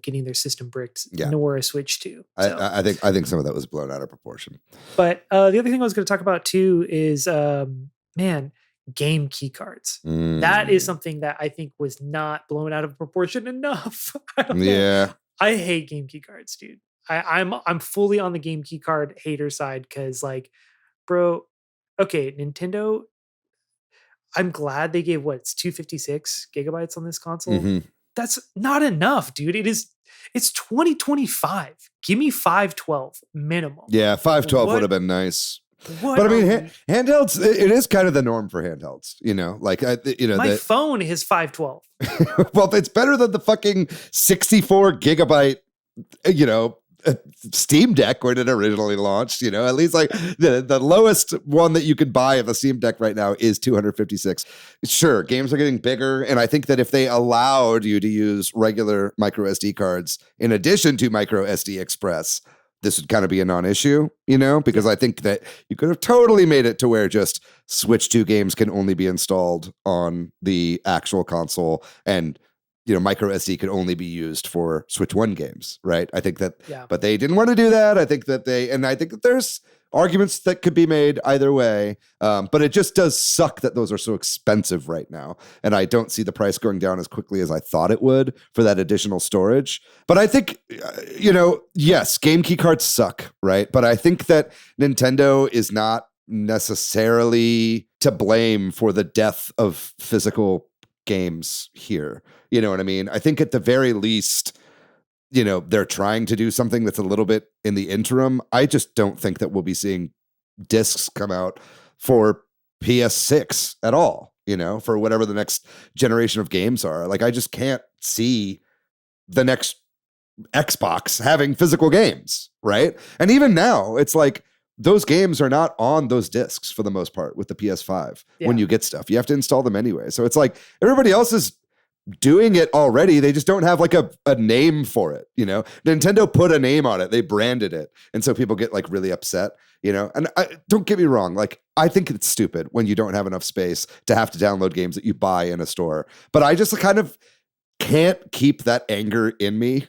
getting their system bricked, Yeah. nor a Switch 2. So. I think some of that was blown out of proportion. But the other thing I was going to talk about too is, man, game key cards. That is something that I think was not blown out of proportion enough. I don't know. Yeah. I hate game key cards, dude. I'm fully on the game key card hater side because, like, bro, okay, Nintendo. I'm glad they gave it's 256 gigabytes on this console. Mhm. That's not enough, dude. It's 2025. Give me 512 minimum. Yeah, 512 would have been nice. What But I mean, are we- handhelds, it is kind of the norm for handhelds, like, my phone is 512. well, it's better than the fucking 64 gigabyte, Steam Deck when it originally launched. At least like the lowest one that you can buy of a Steam Deck right now is 256. Sure, games are getting bigger, and I think that if they allowed you to use regular micro SD cards in addition to micro SD Express, this would kind of be a non-issue, because I think that you could have totally made it to where just Switch 2 games can only be installed on the actual console, and micro SD could only be used for Switch 1 games, right? I think that, but they didn't want to do that. I think that there's arguments that could be made either way, but it just does suck that those are so expensive right now, and I don't see the price going down as quickly as I thought it would for that additional storage. But I think, yes, game key cards suck, right? But I think that Nintendo is not necessarily to blame for the death of physical games here. You know what I mean? I think at the very least, they're trying to do something that's a little bit in the interim. I just don't think that we'll be seeing discs come out for PS6 at all, for whatever the next generation of games are. Like, I just can't see the next Xbox having physical games, right? And even now, it's like those games are not on those discs for the most part with the PS5 when you get stuff. You have to install them anyway. So it's like everybody else is doing it already. They just don't have like a name for it. Nintendo put a name on it. They branded it. And so people get like really upset, and don't get me wrong. Like, I think it's stupid when you don't have enough space to have to download games that you buy in a store. But I just kind of can't keep that anger in me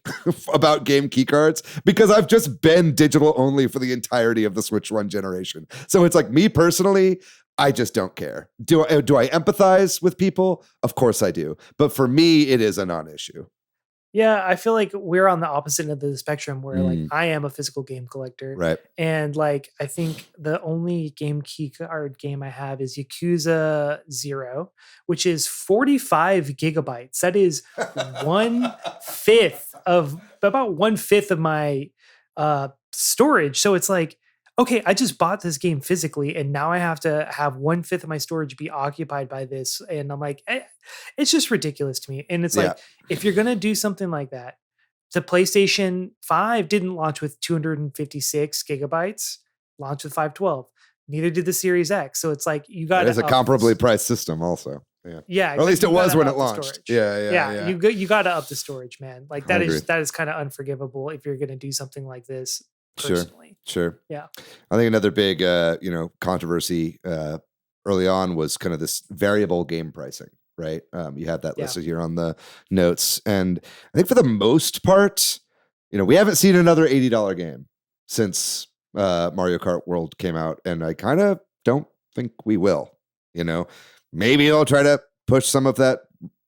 about game key cards because I've just been digital only for the entirety of the Switch 1 generation. So it's like, me personally, I just don't care. Do I empathize with people? Of course I do. But for me, it is a non-issue. Yeah, I feel like we're on the opposite end of the spectrum where like I am a physical game collector. Right. And like I think the only game key card game I have is Yakuza 0, which is 45 gigabytes. That is about 1/5 of my storage. So it's like, okay, I just bought this game physically, and now I have to have 1/5 of my storage be occupied by this. And I'm like, it's just ridiculous to me. And it's like, if you're going to do something like that, the PlayStation 5 didn't launch with 256 gigabytes, launched with 512. Neither did the Series X. So it's like, you got it is a comparably priced system also. Yeah. Or at least it was when it launched. Yeah. You got to up the storage, man. Like that is kind of unforgivable if you're going to do something like this. Personally. Sure. Yeah. I think another big, controversy early on was kind of this variable game pricing, right? You have that listed here on the notes. And I think for the most part, we haven't seen another $80 game since Mario Kart World came out. And I kind of don't think we will, Maybe they'll try to push some of that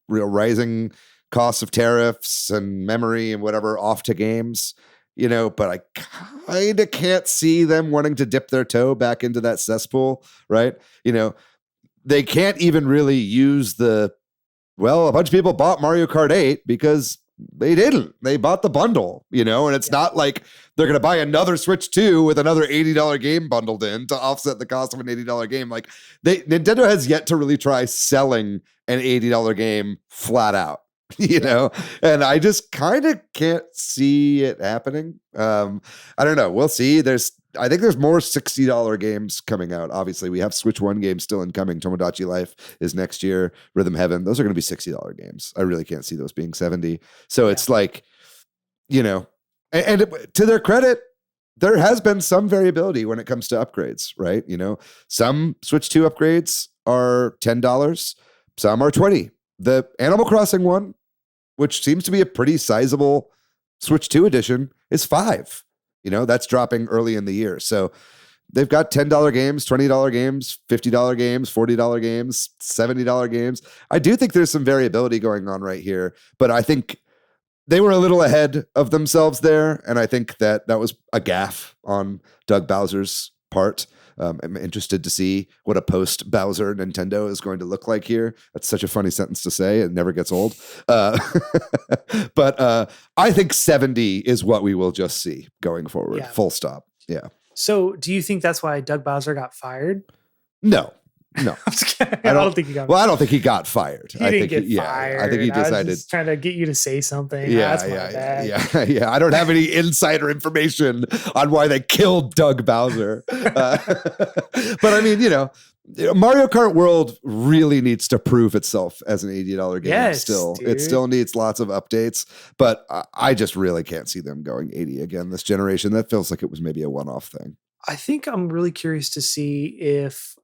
real rising costs of tariffs and memory and whatever off to games. But I kind of can't see them wanting to dip their toe back into that cesspool, right? They can't even really use a bunch of people bought Mario Kart 8 because they didn't. They bought the bundle, and it's not like they're going to buy another Switch 2 with another $80 game bundled in to offset the cost of an $80 game. Like, Nintendo has yet to really try selling an $80 game flat out. And I just kind of can't see it happening. I don't know. We'll see. I think there's more $60 games coming out. Obviously, we have Switch 1 games still incoming. Tomodachi Life is next year. Rhythm Heaven. Those are going to be $60 games. I really can't see those being 70. So it's like, and to their credit, there has been some variability when it comes to upgrades, right? Some Switch 2 upgrades are $10. Some are 20. The Animal Crossing one, which seems to be a pretty sizable Switch 2 edition, is $5. That's dropping early in the year. So they've got $10 games, $20 games, $50 games, $40 games, $70 games. I do think there's some variability going on right here, but I think they were a little ahead of themselves there. And I think that was a gaffe on Doug Bowser's part. I'm interested to see what a post Bowser Nintendo is going to look like here. That's such a funny sentence to say. It never gets old. But I think 70 is what we will just see going forward. Yeah. Full stop. Yeah. So do you think that's why Doug Bowser got fired? No. I don't think he got fired. Well, I don't think he got fired. He didn't get fired. I think he decided. I was just trying to get you to say something. Yeah, that's my bad. Yeah. I don't have any insider information on why they killed Doug Bowser. But I mean, Mario Kart World really needs to prove itself as an $80 game. Yes, still, dude. It still needs lots of updates. But I just really can't see them going 80 again this generation. That feels like it was maybe a one-off thing. I think I'm really curious to see if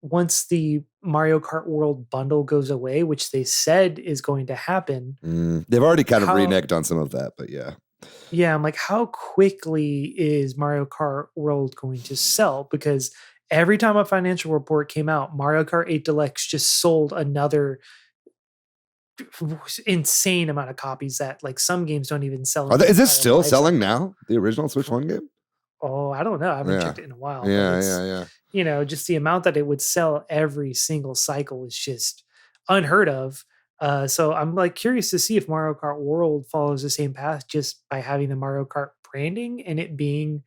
once the Mario Kart World bundle goes away, which they said is going to happen. They've already kind of reneged on some of that, but yeah. Yeah, I'm like, how quickly is Mario Kart World going to sell? Because every time a financial report came out, Mario Kart 8 Deluxe just sold another insane amount of copies that like some games don't even sell. Is this still selling now? The original Switch 1 game? Oh, I don't know. I haven't checked it in a while. Yeah. Just the amount that it would sell every single cycle is just unheard of. So I'm like curious to see if Mario Kart World follows the same path just by having the Mario Kart branding and it being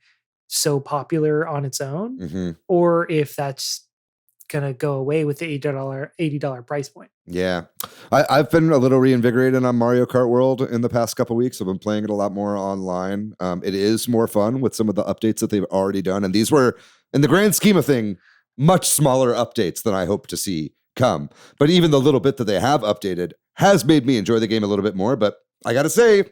so popular on its own, or if that's gonna go away with the $80 price point. Yeah, I've been a little reinvigorated on Mario Kart World in the past couple weeks. I've been playing it a lot more online. It is more fun with some of the updates that they've already done, and these were, in the grand scheme of thing, much smaller updates than I hope to see come. But even the little bit that they have updated has made me enjoy the game a little bit more. But I gotta say,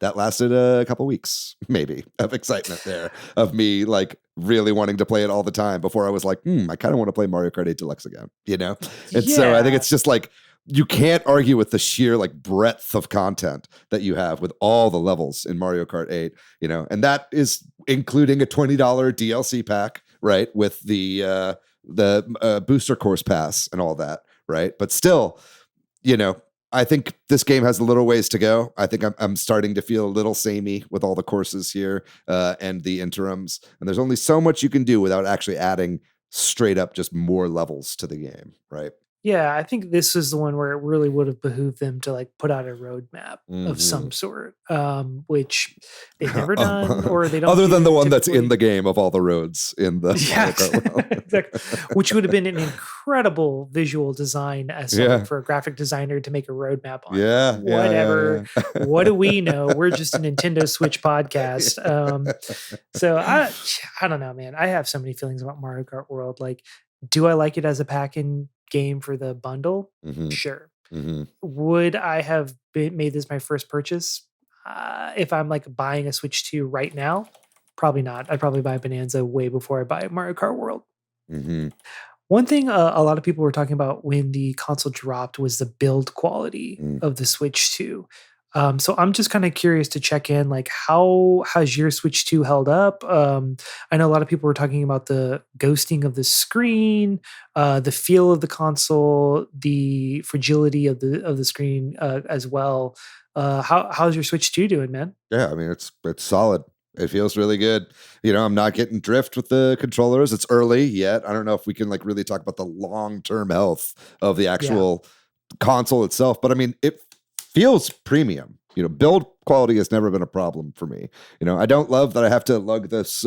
that lasted a couple weeks, maybe, of excitement there, of me like really wanting to play it all the time before I was like, I kind of want to play Mario Kart 8 Deluxe again, And so I think it's just like, you can't argue with the sheer like breadth of content that you have with all the levels in Mario Kart 8, and that is including a $20 DLC pack, right? With the booster course pass and all that, right? But still, I think this game has a little ways to go. I think I'm starting to feel a little samey with all the courses here and the interims. And there's only so much you can do without actually adding straight up just more levels to the game, right? Yeah, I think this is the one where it really would have behooved them to like put out a roadmap of some sort, which they've never done, or they don't. Other than the one that's in the game of all the roads in the Mario Kart World. Exactly. Which would have been an incredible visual design as for a graphic designer to make a roadmap on. Yeah, whatever. Yeah. What do we know? We're just a Nintendo Switch podcast. So I don't know, man. I have so many feelings about Mario Kart World. Like, do I like it as a pack-in game for the bundle? Sure. Would I have made this my first purchase if I'm like buying a Switch 2 right now? Probably not. I'd probably buy Bonanza way before I buy Mario Kart World. One thing a lot of people were talking about when the console dropped was the build quality of the Switch 2. So I'm just kind of curious to check in, like, how has your Switch 2 held up? I know a lot of people were talking about the ghosting of the screen, the feel of the console, the fragility of the screen as well. How's your Switch 2 doing, man? Yeah, I mean, it's solid. It feels really good. I'm not getting drift with the controllers. It's early yet. I don't know if we can like really talk about the long-term health of the actual console itself, but I mean, it feels premium. Build quality has never been a problem for me. I don't love that I have to lug this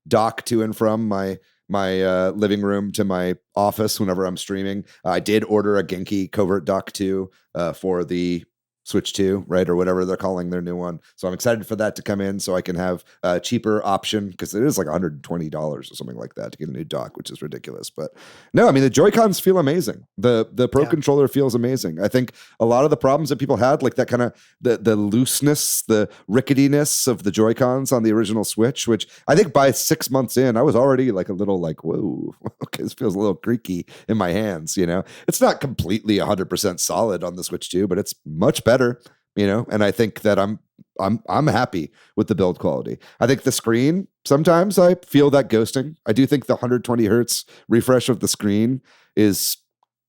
dock to and from my living room to my office whenever I'm streaming. I did order a Genki covert dock 2 for the Switch 2, right? Or whatever they're calling their new one. So I'm excited for that to come in so I can have a cheaper option, because it is like $120 or something like that to get a new dock, which is ridiculous. But no, I mean, the Joy-Cons feel amazing. The Pro Yeah. controller feels amazing. I think a lot of the problems that people had, like that kind of the looseness, the ricketiness of the Joy-Cons on the original Switch, which I think by 6 months in, I was already like a little like, whoa, okay, this feels a little creaky in my hands, you know? It's not completely 100% solid on the Switch 2, but it's much better, you know, and I think that I'm happy with the build quality. I think the screen, sometimes I feel that ghosting. I do think the 120 hertz refresh of the screen is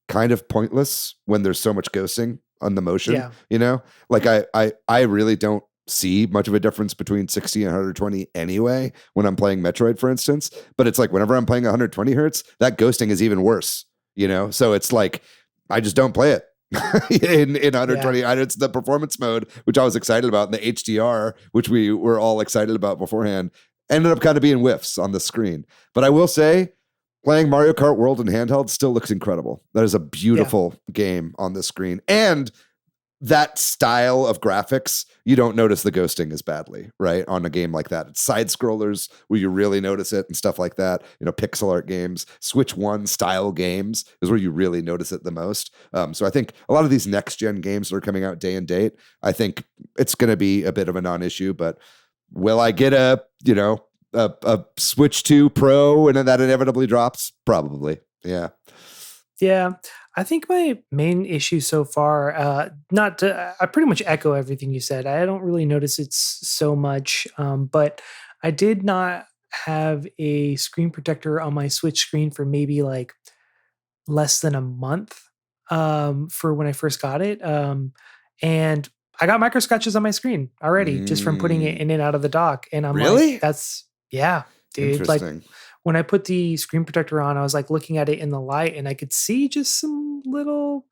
kind of pointless when there's so much ghosting on the motion, Yeah. you know? Like I really don't see much of a difference between 60 and 120 anyway when I'm playing Metroid, for instance. But it's like whenever I'm playing 120 hertz, that ghosting is even worse, you know? So it's like, I just don't play it. in 120. Yeah. It's the performance mode, which I was excited about, and the HDR, which we were all excited about beforehand, ended up kind of being whiffs on the screen. But I will say, playing Mario Kart World in handheld still looks incredible. That is a beautiful game on the screen. And that style of graphics, you don't notice the ghosting as badly, right? On a game like that. It's side scrollers where you really notice it and stuff like that. You know, pixel art games, Switch 1 style games is where you really notice it the most. So I think a lot of these next gen games that are coming out day and date, I think it's going to be a bit of a non-issue, but will I get a Switch 2 Pro and then that inevitably drops? Probably. Yeah. Yeah, I think my main issue so far, not to, I pretty much echo everything you said. I don't really notice it's so much, but I did not have a screen protector on my Switch screen for maybe like less than a month, for when I first got it, and I got micro scratches on my screen already just from putting it Mm, in and out of the dock, and I'm like, really? "That's yeah, dude." Like Interesting. when I put the screen protector on, I was like looking at it in the light, and I could see just some little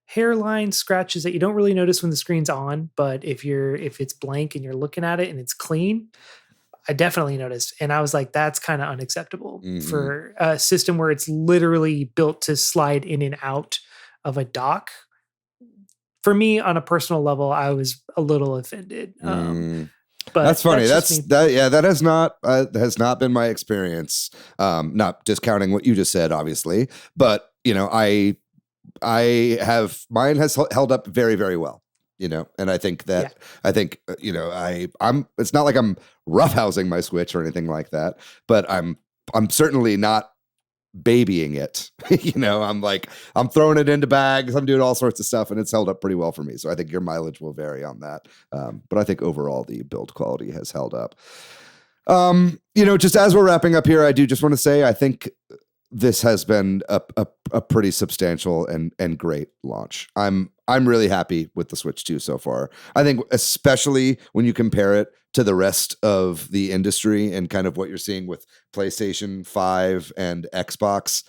hairline scratches that you don't really notice when the screen's on, but if it's blank and you're looking at it and it's clean, I definitely noticed. And I was like, that's kind of unacceptable Hmm. for a system where it's literally built to slide in and out of a dock. For me, on a personal level, I was a little offended. Mm. That's But funny. that's just That's me. that. Yeah, that has not been my experience. Not discounting what you just said, obviously, but you know, I have mine has held up very, very well. You know, and I think Yeah. that you know, I'm. It's not like I'm roughhousing my Switch or anything like that, but I'm certainly not babying it. You know, I'm throwing it into bags, I'm doing all sorts of stuff, and it's held up pretty well for me. So I think your mileage will vary on that. But I think overall the build quality has held up. You know, just as we're wrapping up here, I do just want to say I think this has been a pretty substantial and great launch. I'm really happy with the Switch 2 so far. I think especially when you compare it to the rest of the industry and kind of what you're seeing with PlayStation 5 and Xbox,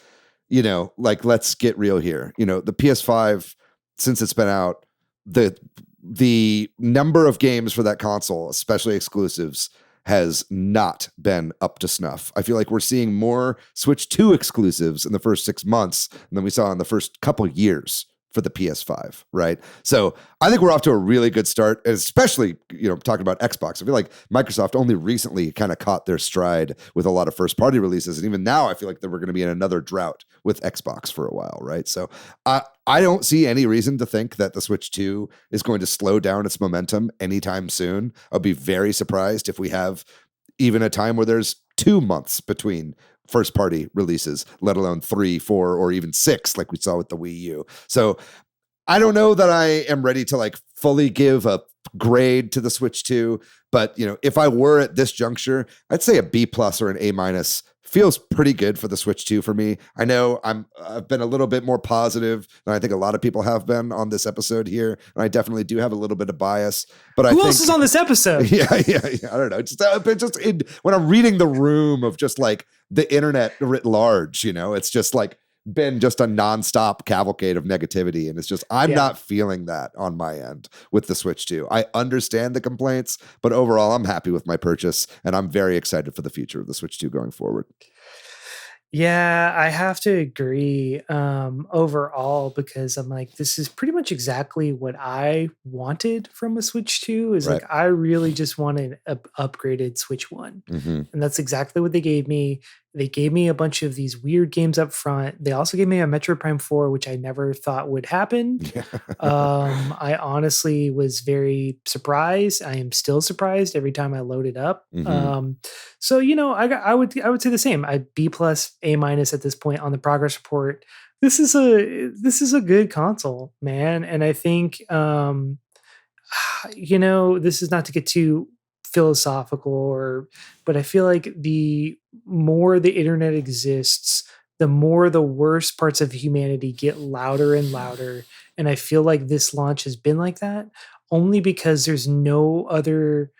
you know, like let's get real here. You know, the PS5, since it's been out, the number of games for that console, especially exclusives, has not been up to snuff. I feel like we're seeing more Switch 2 exclusives in the first 6 months than we saw in the first couple years for the PS5, right? So I think we're off to a really good start, especially, you know, talking about Xbox. I feel like Microsoft only recently kind of caught their stride with a lot of first party releases. And even now, I feel like that we're going to be in another drought with Xbox for a while, right? So I don't see any reason to think that the Switch 2 is going to slow down its momentum anytime soon. I'll be very surprised if we have even a time where there's 2 months between first party releases, let alone 3, 4, or even 6, like we saw with the Wii U. So I don't know that I am ready to like fully give a grade to the Switch 2, but you know, if I were at this juncture, I'd say a B plus or an A minus feels pretty good for the Switch 2 for me. I know I've been a little bit more positive than I think a lot of people have been on this episode here, and I definitely do have a little bit of bias. But I Who think else is on this episode? yeah. I don't know. When I'm reading the room of just like the internet writ large, you know, it's just like been just a nonstop cavalcade of negativity. And it's just, I'm Yeah. not feeling that on my end with the Switch 2. I understand the complaints, but overall, I'm happy with my purchase and I'm very excited for the future of the Switch 2 going forward. Yeah, I have to agree, overall, because I'm like, this is pretty much exactly what I wanted from a Switch 2, is Right. like, I really just wanted a upgraded Switch 1, Hmm. and that's exactly what they gave me. They gave me a bunch of these weird games up front. They also gave me a Metroid Prime 4, which I never thought would happen. Yeah. I honestly was very surprised. I am still surprised every time I load it up. Hmm. So I would say the same. I B plus A minus at this point on the progress report. This is a good console, man, and I think this is not to get too philosophical, but I feel like the more the internet exists, the more the worst parts of humanity get louder and louder. And I feel like this launch has been like that only because there's no other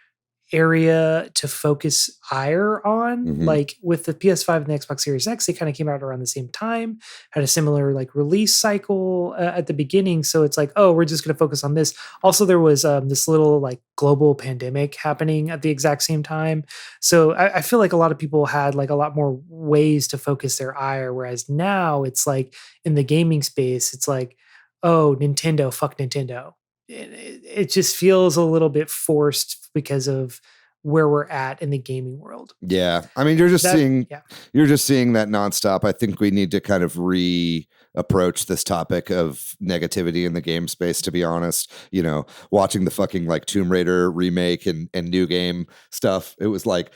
area to focus ire on. Hmm. Like with the PS5 and the Xbox Series X, they kind of came out around the same time, had a similar like release cycle at the beginning. So it's like, oh, we're just going to focus on this. Also, there was this little like global pandemic happening at the exact same time. So I feel like a lot of people had like a lot more ways to focus their ire. Whereas now it's like in the gaming space, it's like, oh, Nintendo, fuck Nintendo. It just feels a little bit forced because of where we're at in the gaming world. Yeah. I mean, you're just That seeing yeah. you're just seeing that nonstop. I think we need to kind of approach this topic of negativity in the game space, to be honest. Watching the fucking like Tomb Raider remake and new game stuff, it was like,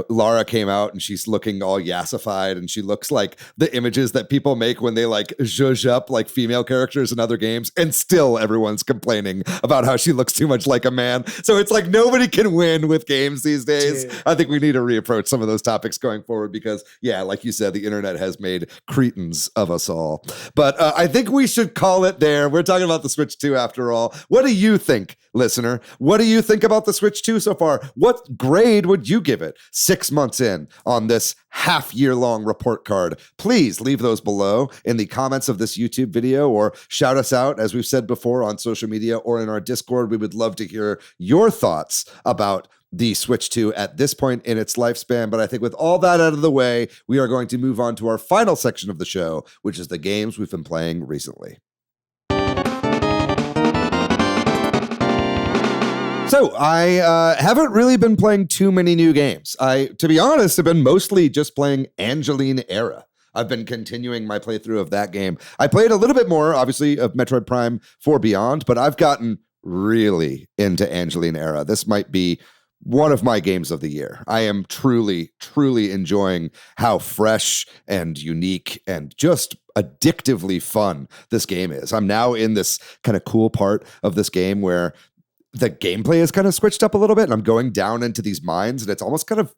Lara came out and she's looking all yassified and she looks like the images that people make when they like zhuzh up like female characters in other games, and still everyone's complaining about how she looks too much like a man. So it's like nobody can win with games these days. Dude. I think we need to reapproach some of those topics going forward because, yeah, like you said, the internet has made cretins of us all. But I think we should call it there. We're talking about the Switch 2 after all. What do you think, listener? What do you think about the Switch 2 so far? What grade would you give it 6 months in on this half-year-long report card? Please leave those below in the comments of this YouTube video or shout us out, as we've said before, on social media or in our Discord. We would love to hear your thoughts about the Switch 2 at this point in its lifespan. But I think with all that out of the way, we are going to move on to our final section of the show, which is the games we've been playing recently. So I haven't really been playing too many new games. To be honest, have been mostly just playing Angeline Era. I've been continuing my playthrough of that game. I played a little bit more, obviously, of Metroid Prime 4 Beyond, but I've gotten really into Angeline Era. This might be one of my games of the year. I am truly, truly enjoying how fresh and unique and just addictively fun this game is. I'm now in this kind of cool part of this game where the gameplay is kind of switched up a little bit, and I'm going down into these mines, and it's almost kind of,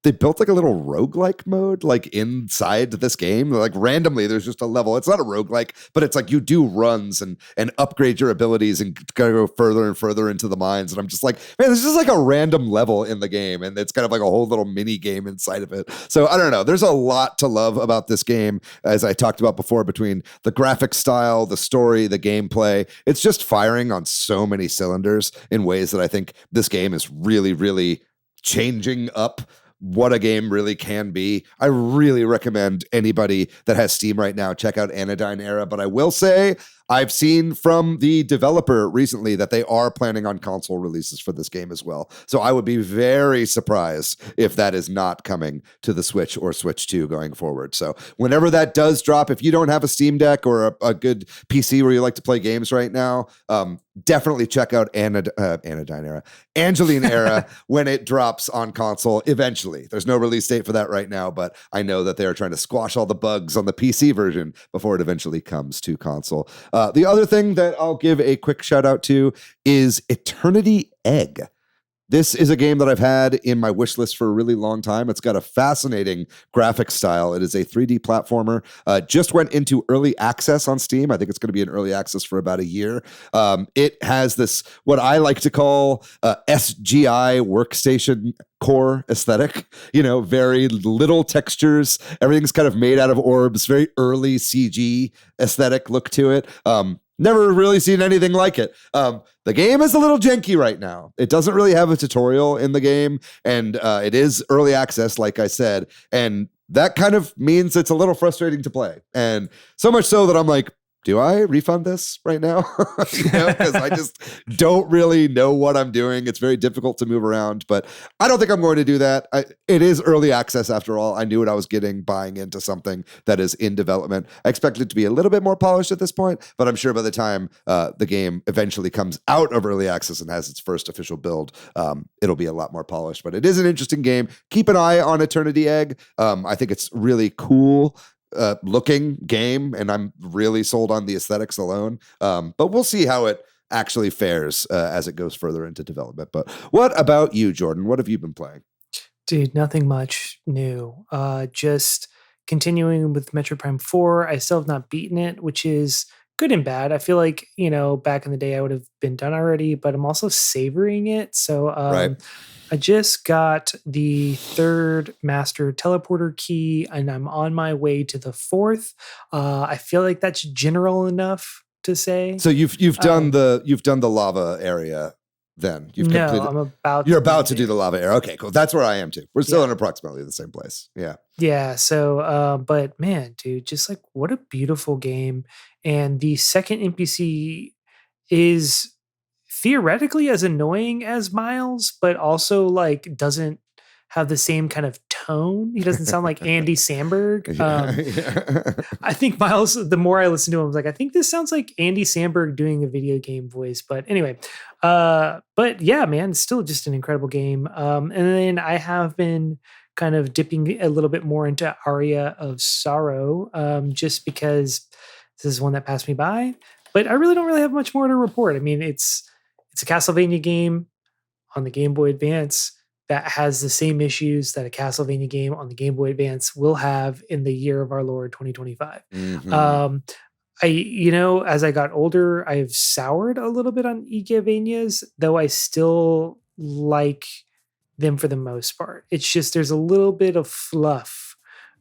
they built like a little roguelike mode like inside this game. Like randomly there's just a level. It's not a roguelike, but it's like you do runs and upgrade your abilities and gotta go further and further into the mines. And I'm just like, man, this is like a random level in the game, and it's kind of like a whole little mini game inside of it. So I don't know. There's a lot to love about this game, as I talked about before, between the graphic style, the story, the gameplay. It's just firing on so many cylinders in ways that I think this game is really, really changing up what a game really can be. I really recommend anybody that has Steam right now check out Anodyne Era. But I will say, I've seen from the developer recently that they are planning on console releases for this game as well. So I would be very surprised if that is not coming to the Switch or Switch 2 going forward. So whenever that does drop, if you don't have a Steam Deck or a good PC where you like to play games right now, definitely check out Anodyne Era, Angeline Era when it drops on console eventually. There's no release date for that right now, but I know that they are trying to squash all the bugs on the PC version before it eventually comes to console. The other thing that I'll give a quick shout out to is Eternity Egg. This is a game that I've had in my wish list for a really long time. It's got a fascinating graphic style. It is a 3D platformer. Just went into early access on Steam. I think it's going to be in early access for about a year. It has this, what I like to call SGI workstation core aesthetic, very little textures. Everything's kind of made out of orbs, very early CG aesthetic look to it. Never really seen anything like it. The game is a little janky right now. It doesn't really have a tutorial in the game, and it is early access, like I said. And that kind of means it's a little frustrating to play. And so much so that I'm like, do I refund this right now? Because I just don't really know what I'm doing. It's very difficult to move around, but I don't think I'm going to do that. It is early access after all. I knew what I was getting buying into something that is in development. I expect it to be a little bit more polished at this point, but I'm sure by the time the game eventually comes out of early access and has its first official build, it'll be a lot more polished. But it is an interesting game. Keep an eye on Eternity Egg. I think it's really cool looking game, and I'm really sold on the aesthetics alone. But we'll see how it actually fares as it goes further into development. But what about you, Jordan? What have you been playing? Dude, nothing much new. Just continuing with Metroid Prime 4. I still have not beaten it, which is good and bad. I feel like, back in the day I would have been done already, but I'm also savoring it. So Right. I just got the 3rd master teleporter key, and I'm on my way to the 4th. I feel like that's general enough to say. So you've done the lava area. Then you've No, completed. I'm about. You're about to do the lava area. Okay, cool. That's where I am too. We're still Yeah. in approximately the same place. Yeah. Yeah. So, but man, dude, just like what a beautiful game. And the second NPC is theoretically as annoying as Miles, but also like doesn't have the same kind of tone. He doesn't sound like Andy Samberg. Yeah. I think Miles, the more I listen to him, I was like, I think this sounds like Andy Samberg doing a video game voice. But anyway, but yeah, man, it's still just an incredible game. And then I have been kind of dipping a little bit more into Aria of Sorrow, just because this is one that passed me by. But I really don't really have much more to report. I mean, it's a Castlevania game on the Game Boy Advance that has the same issues that a Castlevania game on the Game Boy Advance will have in the year of our Lord 2025. Mhm. As I got older, I've soured a little bit on Igavanias, though I still like them for the most part. It's just there's a little bit of fluff,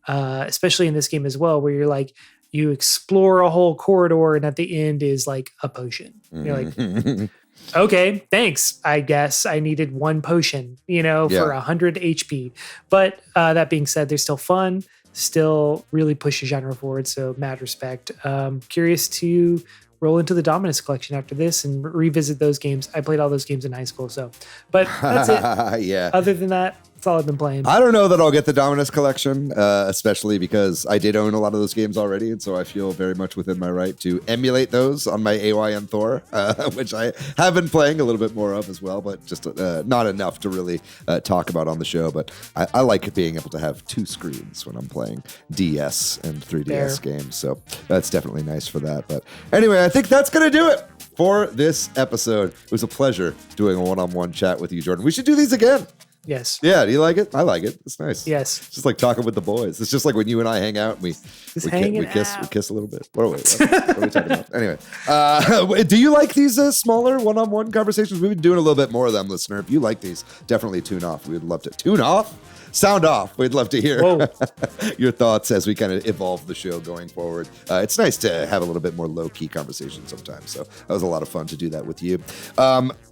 especially in this game as well, where you're like, you explore a whole corridor and at the end is like a potion. You're like, Mhm. okay, thanks. I guess I needed one potion, for 100 HP. But that being said, they're still fun, still really push the genre forward. So mad respect. Curious to roll into the Dominus collection after this and revisit those games. I played all those games in high school. But that's it. Yeah. Other than that, that's all I've been playing. I don't know that I'll get the Dominus collection, especially because I did own a lot of those games already, and so I feel very much within my right to emulate those on my AYN Thor, which I have been playing a little bit more of as well, but just not enough to really talk about on the show. But I like being able to have 2 screens when I'm playing DS and 3DS games, so that's definitely nice for that. But anyway, I think that's going to do it for this episode. It was a pleasure doing a one-on-one chat with you, Jordan. We should do these again. Yes. Yeah, do you like it? I like it. It's nice. Yes. It's just like talking with the boys. It's just like when you and I hang out and we kiss a little bit. What are we talking about? Anyway, do you like these smaller one-on-one conversations? We've been doing a little bit more of them, listener. If you like these, definitely tune off. We'd love to tune off. Sound off. We'd love to hear your thoughts as we kind of evolve the show going forward. It's nice to have a little bit more low-key conversation sometimes. So that was a lot of fun to do that with you.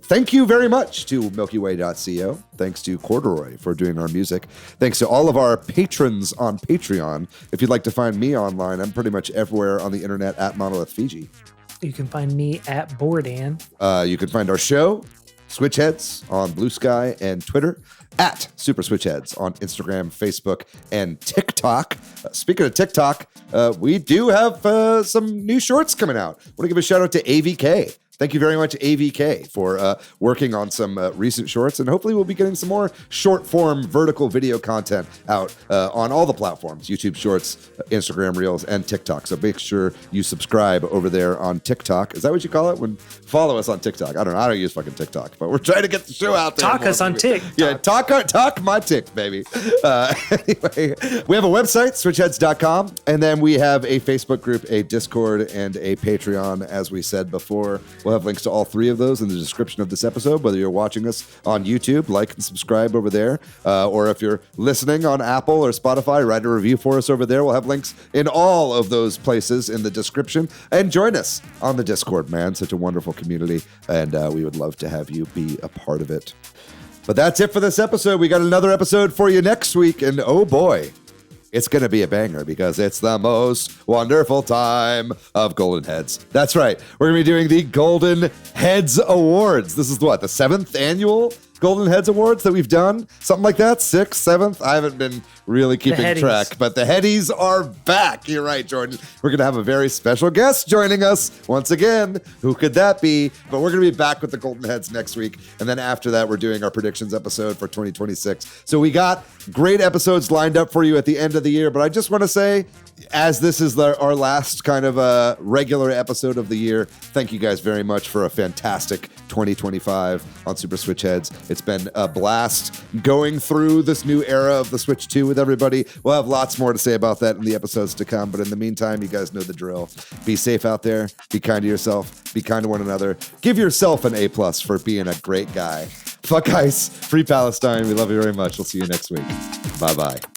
Thank you very much to MilkyWay.co. Thanks to Corduroy for doing our music. Thanks to all of our patrons on Patreon. If you'd like to find me online, I'm pretty much everywhere on the internet at Monolith Fiji. You can find me at Bordan. You can find our show, Switch Headz, on Blue Sky and Twitter, at Super Switch Headz on Instagram, Facebook, and TikTok. Speaking of TikTok, we do have some new shorts coming out. I want to give a shout out to AVK. Thank you very much, AVK, for working on some recent shorts, and hopefully we'll be getting some more short-form vertical video content out on all the platforms, YouTube Shorts, Instagram Reels, and TikTok. So make sure you subscribe over there on TikTok. Is that what you call it? Follow us on TikTok. I don't know. I don't use fucking TikTok, but we're trying to get the show out there. Talk us on TikTok. Yeah, talk my tick, baby. Anyway, we have a website, switchheads.com, and then we have a Facebook group, a Discord, and a Patreon, as we said before. We'll have links to all 3 of those in the description of this episode, whether you're watching us on YouTube, like and subscribe over there, or if you're listening on Apple or Spotify, write a review for us over there. We'll have links in all of those places in the description. And join us on the Discord, man. Such a wonderful community, and we would love to have you be a part of it. But that's it for this episode. We got another episode for you next week, and oh boy, it's going to be a banger because it's the most wonderful time of Golden Heads. That's right. We're going to be doing the Golden Heads Awards. This is what, the 7th annual Golden Heads Awards that we've done? Something like that? 6th, 7th? I haven't been really keeping track, but the Headies are back. You're right, Jordan. We're going to have a very special guest joining us once again. Who could that be? But we're going to be back with the Golden Heads next week. And then after that, we're doing our predictions episode for 2026. So we got great episodes lined up for you at the end of the year. But I just want to say, as this is our last kind of regular episode of the year, thank you guys very much for a fantastic 2025 on Super Switch Heads. It's been a blast going through this new era of the Switch 2 with everybody. We'll have lots more to say about that in the episodes to come. But in the meantime, you guys know the drill. Be safe out there. Be kind to yourself. Be kind to one another. Give yourself an A+ for being a great guy. Fuck ice. Free Palestine. We love you very much. We'll see you next week. Bye-bye.